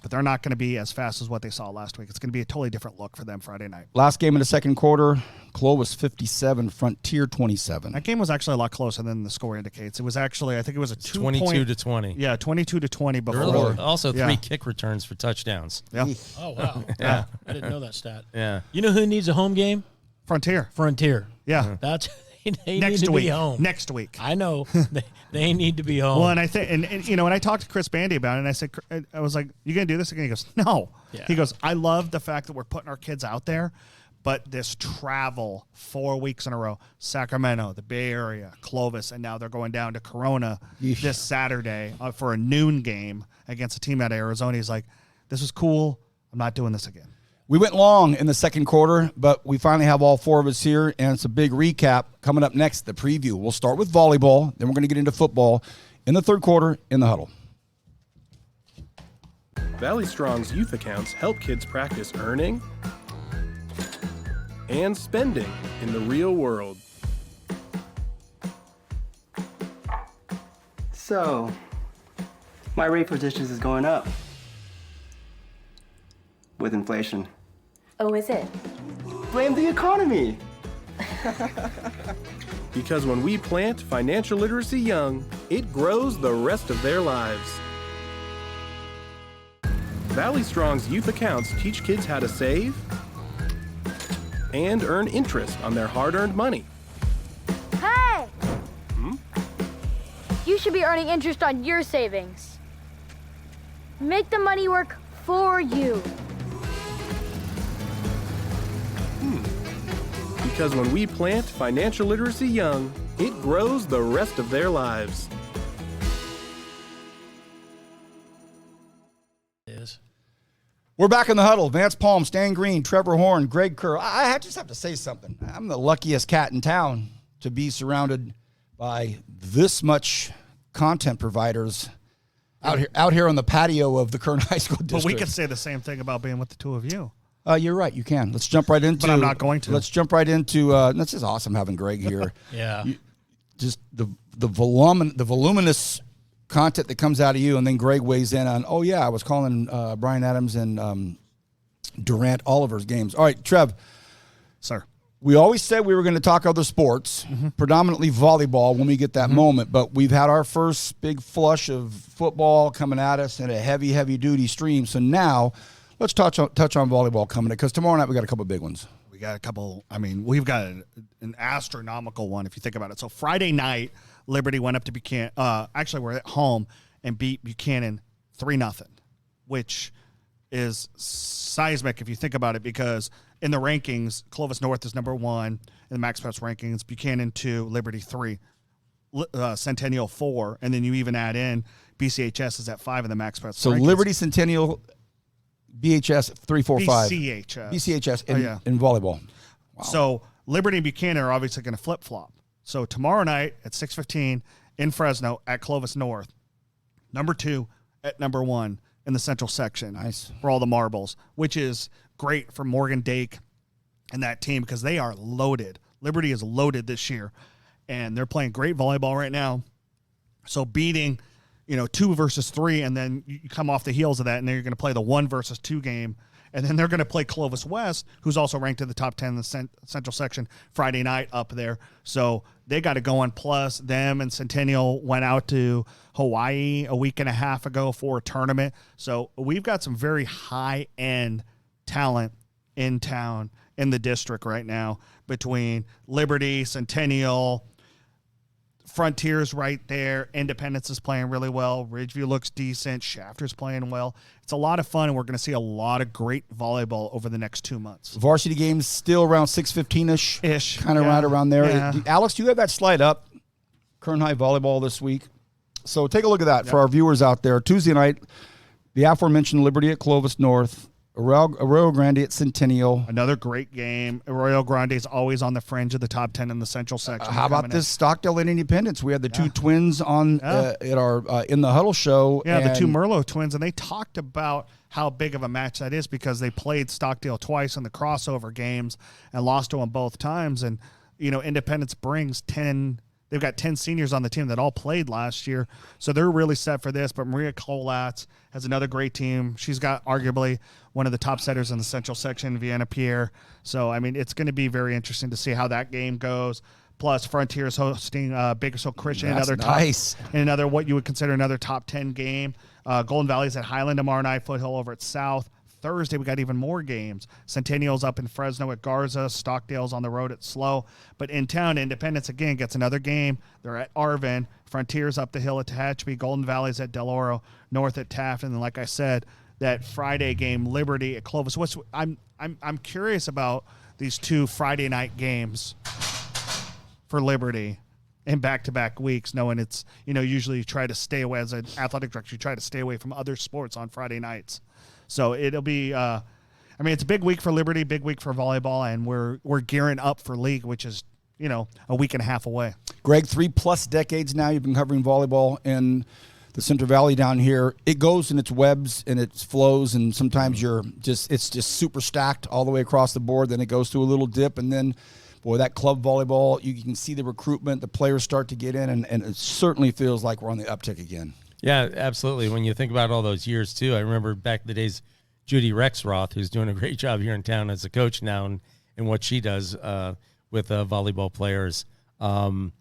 but they're not going to be as fast as what they saw last week. It's going to be a totally different look for them Friday night. Last game in the second quarter, Clovis 57, Frontier 27. That game was actually a lot closer than the score indicates. It was actually, I think it was a 22-20. Yeah, 22-20 before. There were also 3 kick returns for touchdowns. Yeah. Oh, wow. Yeah. I didn't know that stat. Yeah. You know who needs a home game? Frontier. Yeah. That's they Next need to week. be home. Next week. I know. they need to be home. Well, and I think, and I talked to Chris Bandy about it, and I said, I was like, you going to do this again? He goes, no. Yeah. He goes, I love the fact that we're putting our kids out there, but this travel 4 weeks in a row, Sacramento, the Bay Area, Clovis, and now they're going down to Corona this Saturday for a noon game against a team out of Arizona. He's like, this is cool. I'm not doing this again. We went long in the second quarter, but we finally have all 4 of us here, and it's a big recap coming up next, the preview. We'll start with volleyball, then we're going to get into football in the third quarter in the Huddle. Valley Strong's youth accounts help kids practice earning and spending in the real world. So, my rate for dishes is going up with inflation. Oh, is it? Blame the economy. Because when we plant financial literacy young, it grows the rest of their lives. Valley Strong's youth accounts teach kids how to save and earn interest on their hard-earned money. Hey! You should be earning interest on your savings. Make the money work for you. Because when we plant financial literacy young, it grows the rest of their lives. We're back in the huddle. Vance Palm, Stan Green, Trevor Horn, Greg Kerr. I just have to say something. I'm the luckiest cat in town to be surrounded by this much content providers out here on the patio of the Kern High School District. But we could say the same thing about being with the two of you. You're right. You can. Let's jump right into. But I'm not going to. Let's jump right into. This is awesome having Greg here. Yeah. Just the voluminous content that comes out of you, and then Greg weighs in on. Oh yeah, I was calling Brian Adams and Durant Oliver's games. All right, Trev. Sir. We always said we were going to talk other sports, predominantly volleyball when we get that moment, but we've had our first big flush of football coming at us in a heavy, heavy-duty stream. So now let's touch on volleyball coming in, because tomorrow night we got a couple big ones. We got a couple. I mean, we've got an astronomical one if you think about it. So Friday night, Liberty went up to Buchanan. Actually, we're at home and beat Buchanan 3-0, which is seismic if you think about it, because in the rankings, Clovis North is number 1 in the Max Preps rankings, Buchanan 2, Liberty 3, Centennial 4, and then you even add in BCHS is at 5 in the Max Preps So rankings. Liberty, Centennial, BHS 3, 4, 5. BCHS in volleyball. Wow. So Liberty and Buchanan are obviously going to flip-flop. So tomorrow night at 6:15 in Fresno at Clovis North, number 2 at number 1 in the Central section. Nice. For all the marbles, which is great for Morgan Dake and that team because they are loaded. Liberty is loaded this year, and they're playing great volleyball right now. So beating, 2 versus 3, and then you come off the heels of that, and then you're going to play the 1 versus 2 game, and then they're going to play Clovis West, who's also ranked in the top 10 in the Central section Friday night up there. So they got it going. Plus, them and Centennial went out to Hawaii a week and a half ago for a tournament. So we've got some very high-end talent in town in the district right now between Liberty, Centennial, Frontiers right there. Independence is playing really well. Ridgeview looks decent. Shafter's playing well. It's a lot of fun, and we're going to see a lot of great volleyball over the next 2 months. Varsity games still around 6:15-ish. Kind of right around there. Yeah. Alex, do you have that slide up? Kern High volleyball this week. So take a look at that for our viewers out there. Tuesday night, the aforementioned Liberty at Clovis North, Arroyo Grande at Centennial. Another great game. Arroyo Grande is always on the fringe of the top 10 in the Central section. How about this Stockdale and Independence? We had the two twins on at our in the Huddle show. Yeah, the two Merlot twins, and they talked about how big of a match that is because they played Stockdale twice in the crossover games and lost to them both times. And, Independence brings 10. They've got 10 seniors on the team that all played last year, so they're really set for this. But Maria Colatz has another great team. She's got arguably one of the top setters in the Central section, Vienna Pierre. So, it's going to be very interesting to see how that game goes. Plus, Frontiers hosting Bakersfield Christian, another what you would consider another top 10 game. Golden Valley's at Highland tomorrow night, Foothill over at South. Thursday, we got even more games. Centennial's up in Fresno at Garza. Stockdale's on the road at Slow. But in town, Independence, again, gets another game. They're at Arvin. Frontiers up the hill at Tehachapi. Golden Valley's at Del Oro. North at Taft. And then, like I said, that Friday game, Liberty at Clovis. I'm curious about these 2 Friday night games for Liberty in back-to-back weeks, knowing it's, usually you try to stay away as an athletic director. You try to stay away from other sports on Friday nights. So it'll be, it's a big week for Liberty, big week for volleyball, and we're gearing up for league, which is, a week and a half away. Greg, 3+ decades now you've been covering volleyball in the Central Valley down here. It goes in its webs and its flows, and sometimes it's just super stacked all the way across the board. Then it goes through a little dip, and then, boy, that club volleyball, you can see the recruitment, the players start to get in, and it certainly feels like we're on the uptick again. Yeah, absolutely. When you think about all those years, too, I remember back in the days, Judy Rexroth, who's doing a great job here in town as a coach now and what she does with volleyball players. When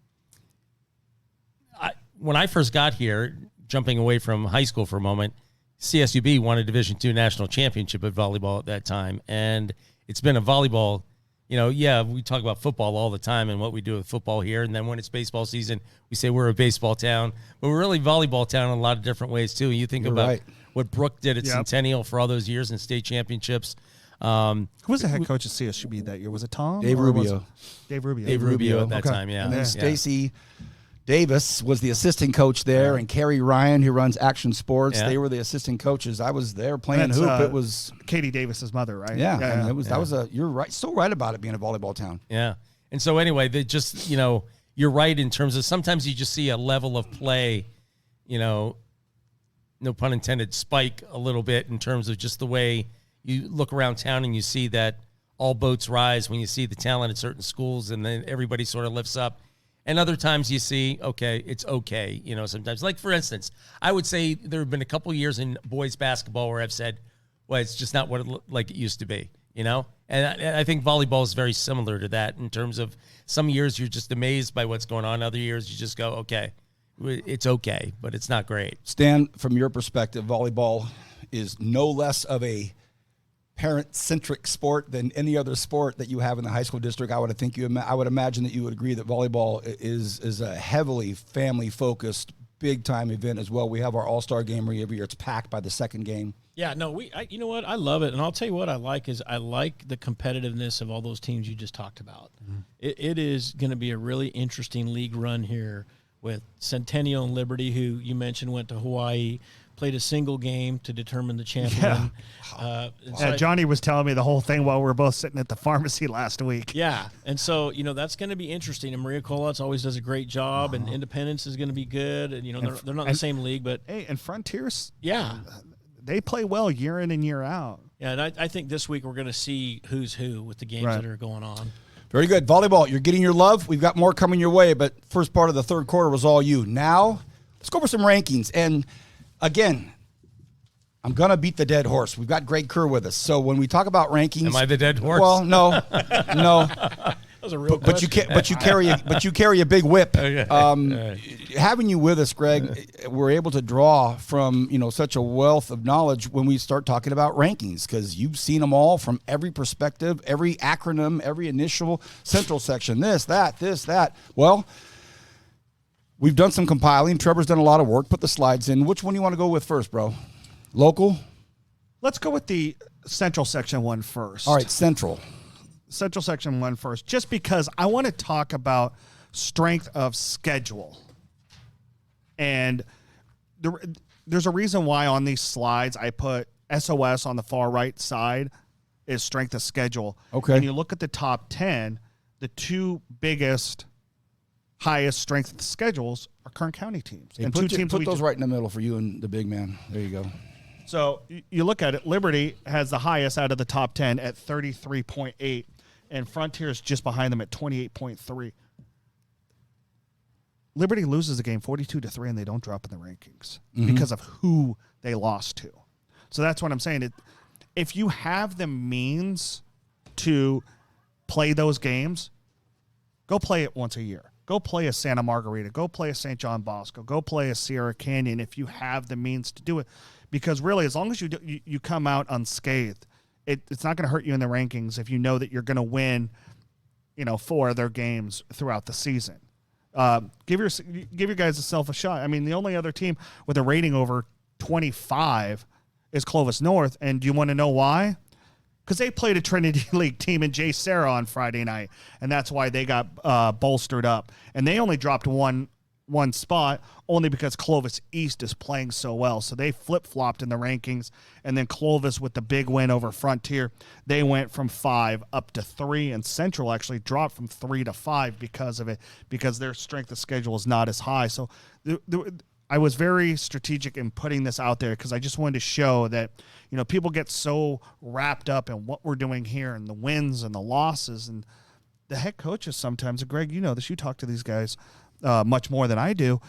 I first got here, jumping away from high school for a moment, CSUB won a Division II national championship at volleyball at that time. And it's been a volleyball, we talk about football all the time and what we do with football here. And then when it's baseball season, we say we're a baseball town. But we're really volleyball town in a lot of different ways, too. You think about what Brooke did at Centennial for all those years in state championships. Who was the head coach of CSUB that year? Was it Tom? Dave or was Rubio. it Dave Rubio. Dave Rubio at that Okay. time, yeah. And then Yeah. Stacy Davis was the assistant coach there, and Kerry Ryan, who runs Action Sports, Yeah. they were the assistant coaches. I was there playing And that's, hoop. It was Katie Davis's mother, right? yeah. I mean, it was that was a. You're right, so right about it being a volleyball town. Yeah. And so anyway, they just, you're right in terms of sometimes you just see a level of play, no pun intended, spike a little bit in terms of just the way you look around town and you see that all boats rise when you see the talent at certain schools and then everybody sort of lifts up. And other times you see, okay, it's okay, sometimes. Like, for instance, I would say there have been a couple years in boys basketball where I've said, well, it's just not what it used to be, And I think volleyball is very similar to that in terms of some years you're just amazed by what's going on. Other years you just go, okay, it's okay, but it's not great. Stan, from your perspective, volleyball is no less of a parent-centric sport than any other sport that you have in the high school district. I would imagine that you would agree that volleyball is a heavily family-focused, big-time event as well. We have our All-Star game every year. It's packed by the second game. Yeah, no, you know what? I love it. And I'll tell you what I like the competitiveness of all those teams you just talked about. Mm-hmm. It is going to be a really interesting league run here with Centennial and Liberty, who you mentioned went to Hawaii, played a single game to determine the champion. Yeah. Johnny was telling me the whole thing while we were both sitting at the pharmacy last week. Yeah, and so, that's going to be interesting. And Maria Colatz always does a great job, and Independence is going to be good. And, they're not in the same league, but... Hey, and Frontiers... Yeah. They play well year in and year out. Yeah, and I think this week we're going to see who's who with the games that are going on. Very good. Volleyball, you're getting your love. We've got more coming your way, but first part of the third quarter was all you. Now, let's go over some rankings. And, again, I'm going to beat the dead horse. We've got Greg Kerr with us. So when we talk about rankings... Am I the dead horse? Well, no. That was a real but you carry a big whip. Okay. Having you with us, Greg, we're able to draw from such a wealth of knowledge when we start talking about rankings, because you've seen them all from every perspective, every acronym, every initial, central section, this, that. Well, we've done some compiling. Trevor's done a lot of work. Put the slides in. Which one do you want to go with first, bro? Local? Let's go with the central section one first. All right, central. Central section one first, just because I want to talk about strength of schedule. And there's a reason why on these slides I put SOS on the far right side is strength of schedule. Okay. And you look at the top 10, the two biggest, highest strength of schedules are Kern County teams. Hey, And put two teams put those right in the middle for you and the big man. There you go. So you look at it, Liberty has the highest out of the top 10 at 33.8, and Frontier is just behind them at 28.3. Liberty loses the game 42-3, and they don't drop in the rankings because of who they lost to. So that's what I'm saying. If you have the means to play those games, go play it once a year. Go play a Santa Margarita. Go play a St. John Bosco. Go play a Sierra Canyon if you have the means to do it. Because really, as long as you come out unscathed, it's not going to hurt you in the rankings if you know that you're going to win, 4 of their games throughout the season. Give your guys a shot. I mean, the only other team with a rating over 25 is Clovis North, and do you want to know why? Because they played a Trinity League team in J. Sarah on Friday night, and that's why they got bolstered up. And they only dropped one spot only because Clovis East is playing so well. So they flip-flopped in the rankings, and then Clovis with the big win over Frontier, they went from 5 up to 3, and Central actually dropped from 3 to 5 because of it, because their strength of schedule is not as high. So I was very strategic in putting this out there because I just wanted to show that, people get so wrapped up in what we're doing here and the wins and the losses, and the head coaches sometimes, and Greg, you know this, you talk to these guys much more than I do.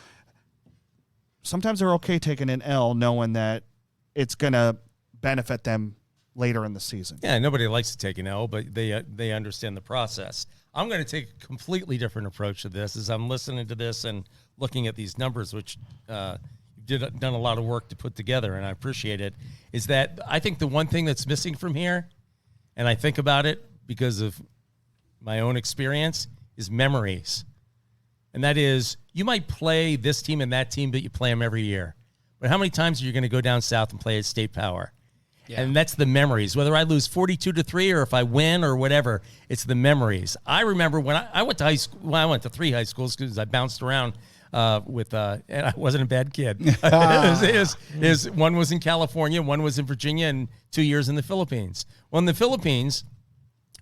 Sometimes they're okay taking an L knowing that it's going to benefit them later in the season. Yeah, nobody likes to take an L, but they understand the process. I'm going to take a completely different approach to this as I'm listening to this and looking at these numbers, which you've done a lot of work to put together, and I appreciate it, is that I think the one thing that's missing from here, and I think about it because of my own experience, is memories. And that is, you might play this team and that team, but you play them every year. But how many times are you going to go down south and play at State Power? And that's the memories. Whether I lose 42-3 or if I win or whatever, it's the memories. I remember when I went to high school. Well, I went to 3 high schools because I bounced around and I wasn't a bad kid. One was in California, one was in Virginia, and 2 years in the Philippines. Well, in the Philippines,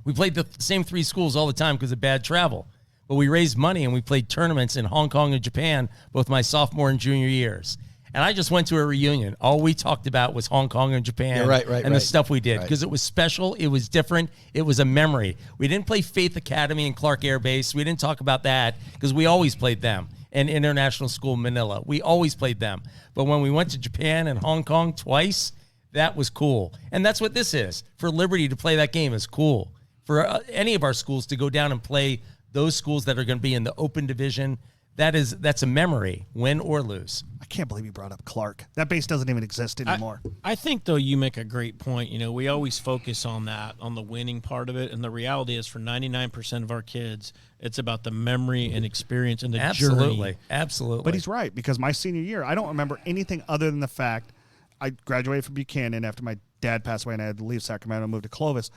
we played the same 3 schools all the time because of bad travel. But we raised money and we played tournaments in Hong Kong and Japan, both my sophomore and junior years. And I just went to a reunion. All we talked about was Hong Kong and Japan and the stuff we did because it was special. It was different. It was a memory. We didn't play Faith Academy and Clark Air Base. We didn't talk about that because we always played them. And International School Manila. We always played them. But when we went to Japan and Hong Kong twice, that was cool. And that's what this is. For Liberty to play that game is cool. For any of our schools to go down and play those schools that are going to be in the open division, that's a memory, win or lose. I can't believe you brought up Clark. That base doesn't even exist anymore. I think, though, you make a great point. We always focus on that, on the winning part of it. And the reality is for 99% of our kids, it's about the memory and experience and the journey. Absolutely. But he's right, because my senior year, I don't remember anything other than the fact I graduated from Buchanan after my dad passed away and I had to leave Sacramento and move to Clovis.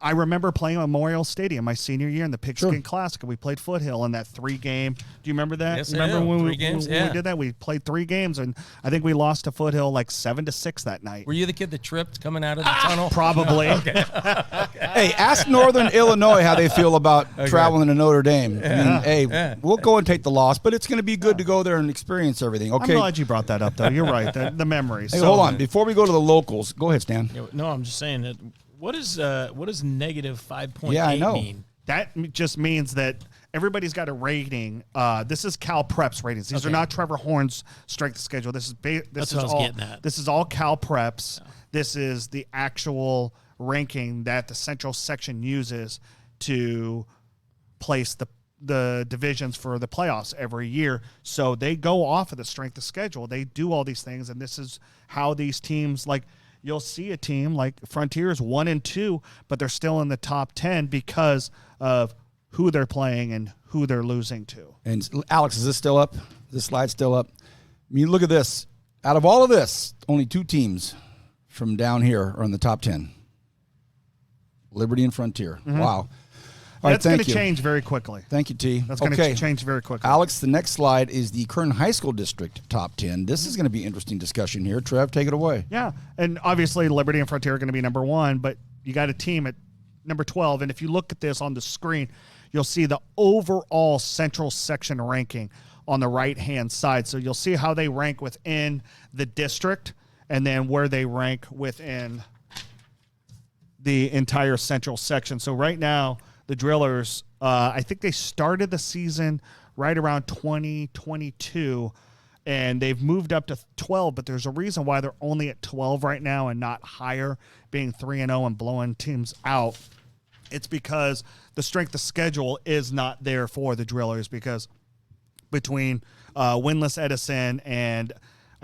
I remember playing Memorial Stadium my senior year in the Pigskin Classic, and we played Foothill in that 3-game. Do you remember that? Yes, remember when we did that? We played 3 games, and I think we lost to Foothill like 7-6 that night. Were you the kid that tripped coming out of the tunnel? Probably. Hey, ask Northern Illinois how they feel about traveling to Notre Dame. I mean, we'll go and take the loss, but it's going to be good to go there and experience everything. Okay. I'm glad you brought that up, though. You're right. The memories. Hey, hold on. Before we go to the locals, go ahead, Stan. No, I'm just saying that. What does negative 5.8 mean? That just means that everybody's got a rating. This is Cal Preps ratings. These are not Trevor Horn's strength schedule. This is This is all Cal Preps. Yeah. This is the actual ranking that the Central Section uses to place the divisions for the playoffs every year. So they go off of the strength of schedule. They do all these things, and this is how these teams like. You'll see a team like Frontiers 1-2, but they're still in the top 10 because of who they're playing and who they're losing to. And Alex, is this still up? Is this slide still up? I mean, look at this. Out of all of this, only 2 teams from down here are in the top 10. Liberty and Frontier. Mm-hmm. Wow. All right, that's going to change very quickly. Thank you, T. That's going to change very quickly. Alex, the next slide is the Kern High School District top 10. This is going to be an interesting discussion here. Trev, take it away. Yeah, and obviously Liberty and Frontier are going to be number 1, but you got a team at number 12. And if you look at this on the screen, you'll see the overall Central Section ranking on the right-hand side. So you'll see how they rank within the district and then where they rank within the entire Central Section. So right now, the Drillers, I think they started the season right around 2022, and they've moved up to 12, but there's a reason why they're only at 12 right now and not higher, being 3-0 and blowing teams out. It's because the strength of schedule is not there for the Drillers, because between winless Edison and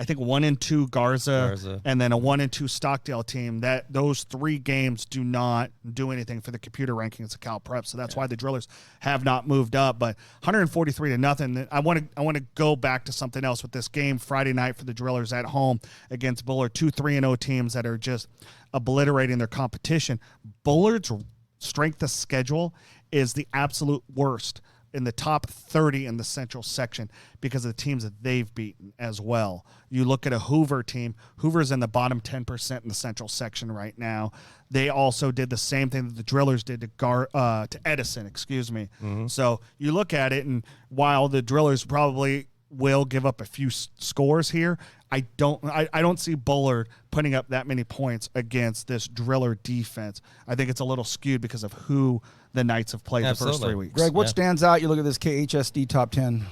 I think 1-2 Garza, and then a 1-2 Stockdale team, that those 3 games do not do anything for the computer rankings of Cal Prep. So that's why the Drillers have not moved up. But 143-0. I want to go back to something else with this game Friday night for the Drillers at home against Bullard. 2 3-0 teams that are just obliterating their competition. Bullard's strength of schedule is the absolute worst in the top 30 in the Central Section because of the teams that they've beaten as well. You look at a Hoover team. Hoover's in the bottom 10% in the Central Section right now. They also did the same thing that the Drillers did to Edison, excuse me. Mm-hmm. So you look at it, and while the Drillers probably will give up a few scores here, I don't see Bullard putting up that many points against this Driller defense. I think it's a little skewed because of who the Knights have played the first 3 weeks. Greg, what stands out? You look at this KHSD top 10.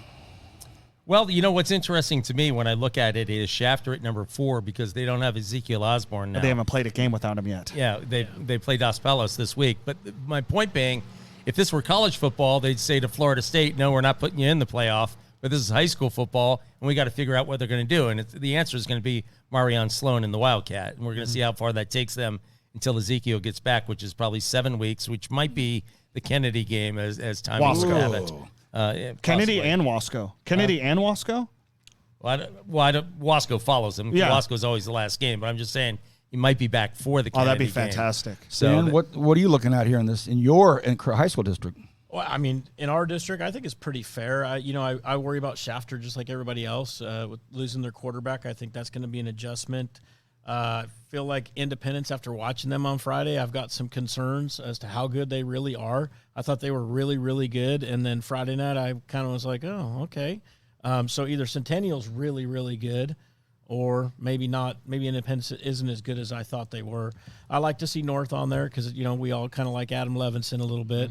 Well, what's interesting to me when I look at it is Shafter at number 4 because they don't have Ezekiel Osborne now. They haven't played a game without him yet. Yeah, they played Dos Palos this week. But my point being, if this were college football, they'd say to Florida State, no, we're not putting you in the playoff. But this is high school football, and we got to figure out what they're going to do. And the answer is going to be Marion Sloan and the Wildcat. And we're going to see how far that takes them until Ezekiel gets back, which is probably 7 weeks, which might be the Kennedy game as time will have it. Kennedy and Wasco. Kennedy and Wasco? Wasco follows him. Yeah. Wasco's always the last game. But I'm just saying, he might be back for the Oh, that'd Kennedy be game. fantastic. So Dan, what are you looking at here in this in your high school district? Well, I mean, in our district, I think it's pretty fair. I worry about Shafter just like everybody else with losing their quarterback. I think that's going to be an adjustment. I feel like Independence, after watching them on Friday, I've got some concerns as to how good they really are. I thought they were really, really good. And then Friday night, I kind of was like, oh, okay. So either Centennial's really, really good or maybe not. Maybe Independence isn't as good as I thought they were. I like to see North on there because, we all kind of like Adam Levinson a little bit.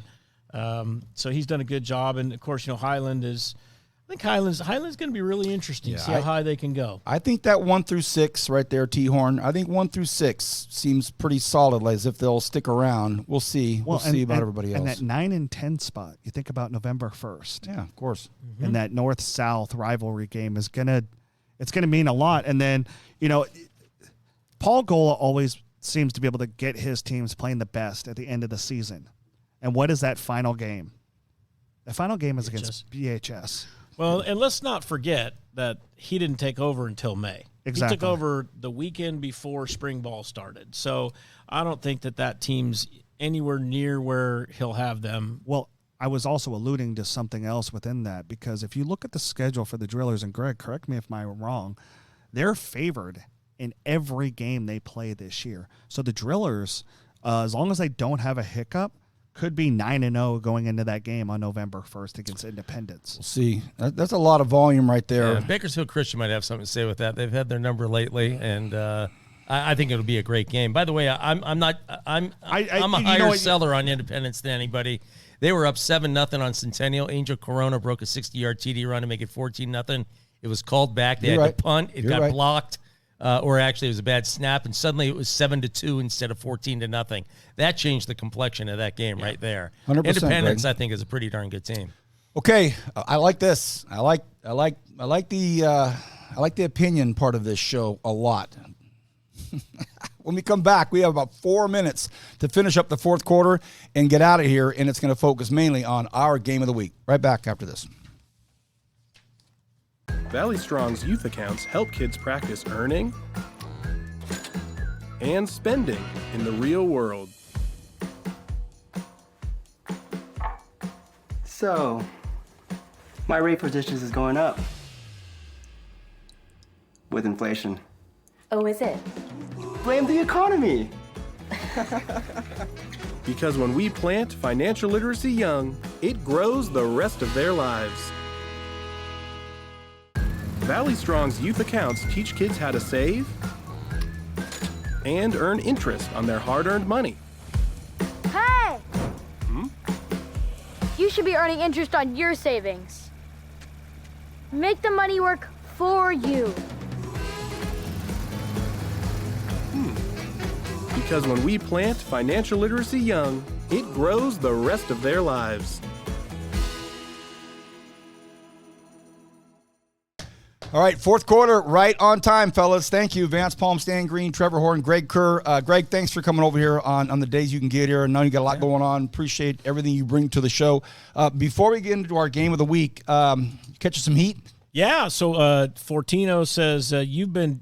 So he's done a good job. And, of course, Highland is – I think Highland's going to be really interesting. Yeah, see how high they can go. I think that 1 through 6 right there, T-Horn. I think 1 through 6 seems pretty solid, like as if they'll stick around. We'll see. We'll see about everybody else. And that 9 and 10 spot, you think about November 1st. Yeah, of course. Mm-hmm. And that North-South rivalry game is it's gonna mean a lot. And then, Paul Gola always seems to be able to get his teams playing the best at the end of the season. And what is that final game? The final game is against BHS. Well, and let's not forget that he didn't take over until May. Exactly. He took over the weekend before spring ball started. So I don't think that team's anywhere near where he'll have them. Well, I was also alluding to something else within that, because if you look at the schedule for the Drillers, and Greg, correct me if I'm wrong, they're favored in every game they play this year. So the Drillers, as long as they don't have a hiccup, could be 9-0 going into that game on November 1st against Independence. We'll see. That's a lot of volume right there. Yeah, Bakersfield Christian might have something to say with that. They've had their number lately, and I think it'll be a great game. By the way, I'm a higher seller on Independence than anybody. They were up 7-0 on Centennial. Angel Corona broke a 60-yard TD run to make it 14-0. It was called back. They had to punt. It got blocked. Or actually, it was a bad snap, and suddenly it was 7-2 instead of 14-0. That changed the complexion of that game right there. 100%, Independence, Greg. I think, is a pretty darn good team. Okay, I like this. I like the opinion part of this show a lot. When we come back, we have about 4 minutes to finish up the fourth quarter and get out of here, and it's going to focus mainly on our game of the week. Right back after this. Valley Strong's youth accounts help kids practice earning and spending in the real world. So, my rate for dishes is going up. With inflation. Oh, is it? Blame the economy! Because when we plant financial literacy young, it grows the rest of their lives. Valley Strong's youth accounts teach kids how to save and earn interest on their hard-earned money. Hey! You should be earning interest on your savings. Make the money work for you. Because when we plant financial literacy young, it grows the rest of their lives. All right, fourth quarter, right on time, fellas. Thank you, Vance Palm, Stan Green, Trevor Horn, Greg Kerr. Greg, thanks for coming over here on the days you can get here. I know you got a lot going on. Appreciate everything you bring to the show. Before we get into our game of the week, catch us some heat. Yeah, so Fortino says,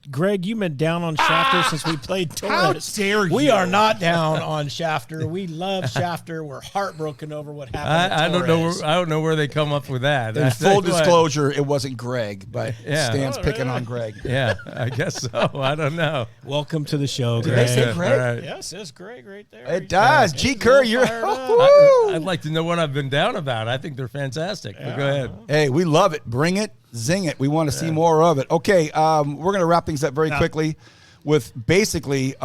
Greg, you've been down on Shafter since we played Torres. How dare you? We are not down on Shafter. We love Shafter. We're heartbroken over what happened I to don't know. Torres. I don't know where they come up with that. In full disclosure, it wasn't Greg, but Yeah. Stan's picking on Greg. Yeah, I guess so. I don't know. Welcome to the show, Did Greg. they say Greg? All right. Yes, it's Greg right there. It does. G. Kerr, you're. I'd like to know what I've been down about. I think they're fantastic. But go ahead. Hey, we love it. Bring it. Zing it. We want to see more of it. Okay, we're going to wrap things up very quickly with basically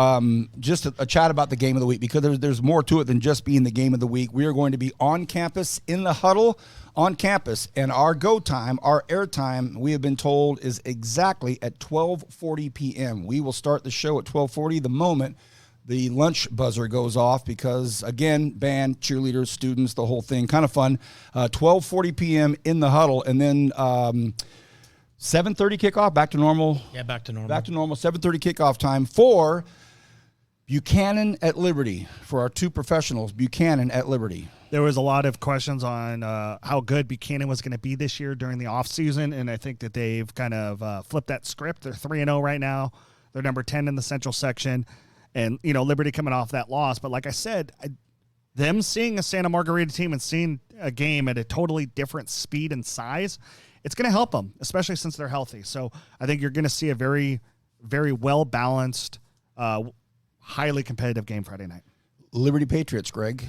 just a chat about the game of the week, because there's more to it than just being the game of the week. We are going to be on campus in the huddle on campus, and our go time, our air time, we have been told is exactly at 12:40 p.m. We will start the show at 12:40 the moment the lunch buzzer goes off, because, again, band, cheerleaders, students, the whole thing, kind of fun. 12:40 p.m. in the huddle, and then 7:30 kickoff, back to normal. Yeah, back to normal. Back to normal, 7:30 kickoff time for Buchanan at Liberty, for our two professionals, Buchanan at Liberty. There was a lot of questions on how good Buchanan was going to be this year during the offseason, and I think that they've kind of flipped that script. They're 3-0 right now. They're number 10 in the Central section. and Liberty coming off that loss. But like I said, them seeing a Santa Margarita team and seeing a game at a totally different speed and size, it's going to help them, especially since they're healthy. So I think you're going to see a very, very well balanced, highly competitive game Friday night. Liberty Patriots, Greg.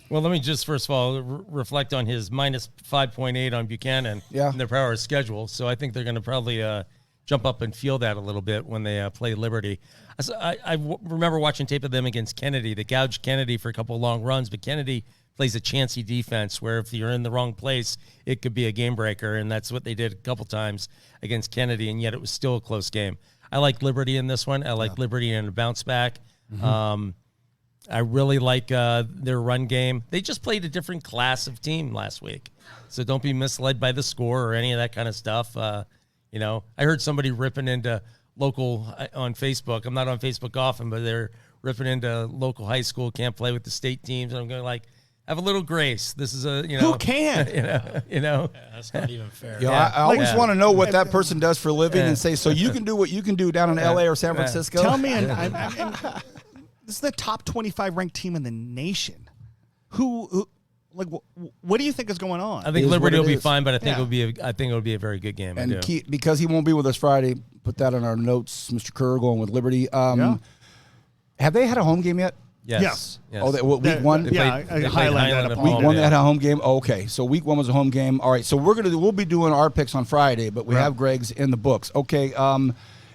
Well, let me just first of all reflect on his minus 5.8 on Buchanan in their power schedule. So I think they're going to probably jump up and feel that a little bit when they play Liberty. I remember watching tape of them against Kennedy. They gouged Kennedy for a couple of long runs, but Kennedy plays a chancy defense where if you're in the wrong place, it could be a game breaker, and that's what they did a couple times against Kennedy, and yet it was still a close game. I like Liberty in this one. I like Liberty in a bounce back. Mm-hmm. I really like their run game. They just played a different class of team last week, so don't be misled by the score or any of that kind of stuff. I heard somebody ripping into local on Facebook. I'm not on Facebook often, but they're ripping into local high school, can't play with the state teams. And I'm going like, have a little grace. This is who can? Yeah, that's not even fair. I always want to know what that person does for a living and say, so you can do what you can do down in LA or San Francisco. Tell me, this is the top 25 ranked team in the nation. Who what do you think is going on? I think Liberty will be fine, but I think it'll be a very good game. And because he won't be with us Friday, put that on our notes. Mr. Kerr going with Liberty. Have they had a home game yet? Yes. Oh, week one. Highland. Week one they had a home game. Oh, okay, so week one was a home game. All right, so we'll be doing our picks on Friday, but we have Greg's in the books. Okay.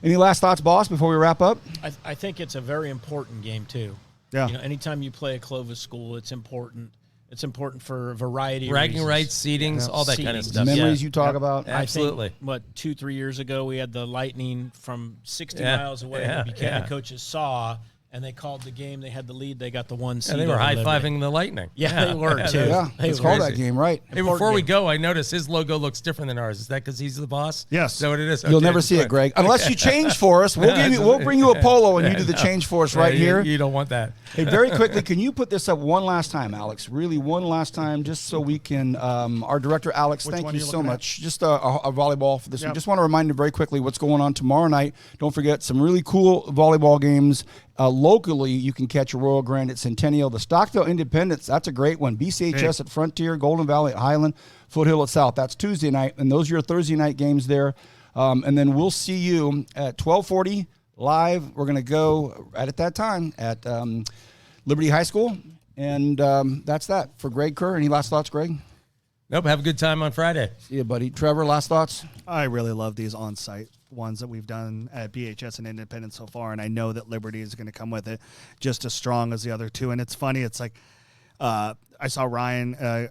Any last thoughts, boss, before we wrap up? I think it's a very important game too. Yeah. Anytime you play a Clovis school, it's important. It's important for a variety of bragging reasons. rights, seedings, all that kind of stuff. Memories you talk about. Absolutely. I think, 2-3 years ago, we had the Lightning from 60 miles away. The Buchanan coaches saw, and they called the game. They had the lead. They got the one seed. And they were high-fiving the Lightning. Yeah, they were, too. Yeah, let's call that game, right. Hey, before we go, I noticed his logo looks different than ours. Is that because he's the boss? Yes. Is that what it is? You'll never see it, Greg. Unless you change for us. We'll bring you a polo, and you do the change for us right here. You don't want that. Hey, very quickly, can you put this up one last time, Alex? Really, one last time, just so we can. Our director, Alex, thank you so much. Just a volleyball for this week. Just want to remind you very quickly what's going on tomorrow night. Don't forget some really cool volleyball games. Locally, you can catch a Royal Grand at Centennial. The Stockville Independence, that's a great one. BCHS at Frontier, Golden Valley at Highland, Foothill at South. That's Tuesday night, and those are your Thursday night games there. And then we'll see you at 12:40 live. We're going to go right at that time at Liberty High School. And that's that. For Greg Kerr, any last thoughts, Greg? Nope, have a good time on Friday. See you, buddy. Trevor, last thoughts? I really love these on-site ones that we've done at BHS and Independence so far, and I know that Liberty is going to come with it just as strong as the other two. And it's funny, it's like I saw Ryan, I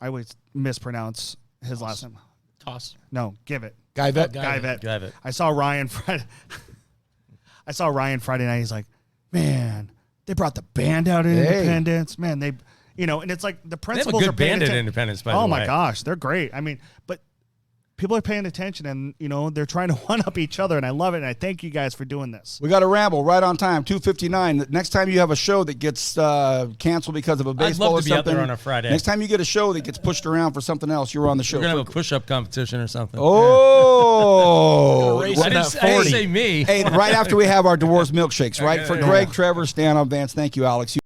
always mispronounce his last name. Toss. No, give it. Guyvet. I saw Ryan Friday. I saw Ryan Friday night. He's like, man, they brought the band out in Independence. Man, they, and it's like the principals they have a are good paying band at attention. Independence, by the way. Oh my gosh, they're great. I mean, but people are paying attention, and they're trying to one up each other, and I love it. And I thank you guys for doing this. We got a ramble right on time, 2:59. Next time you have a show that gets canceled because of a baseball or I'd love to be something, out there on a Friday. Next time you get a show that gets pushed around for something else, you're on the show. We're gonna have a push-up competition or something. Oh, Yeah. I didn't say me. Hey, right after we have our Dwarves milkshakes, right? Okay, For yeah. Greg, Trevor, Stan, Vance, thank you, Alex.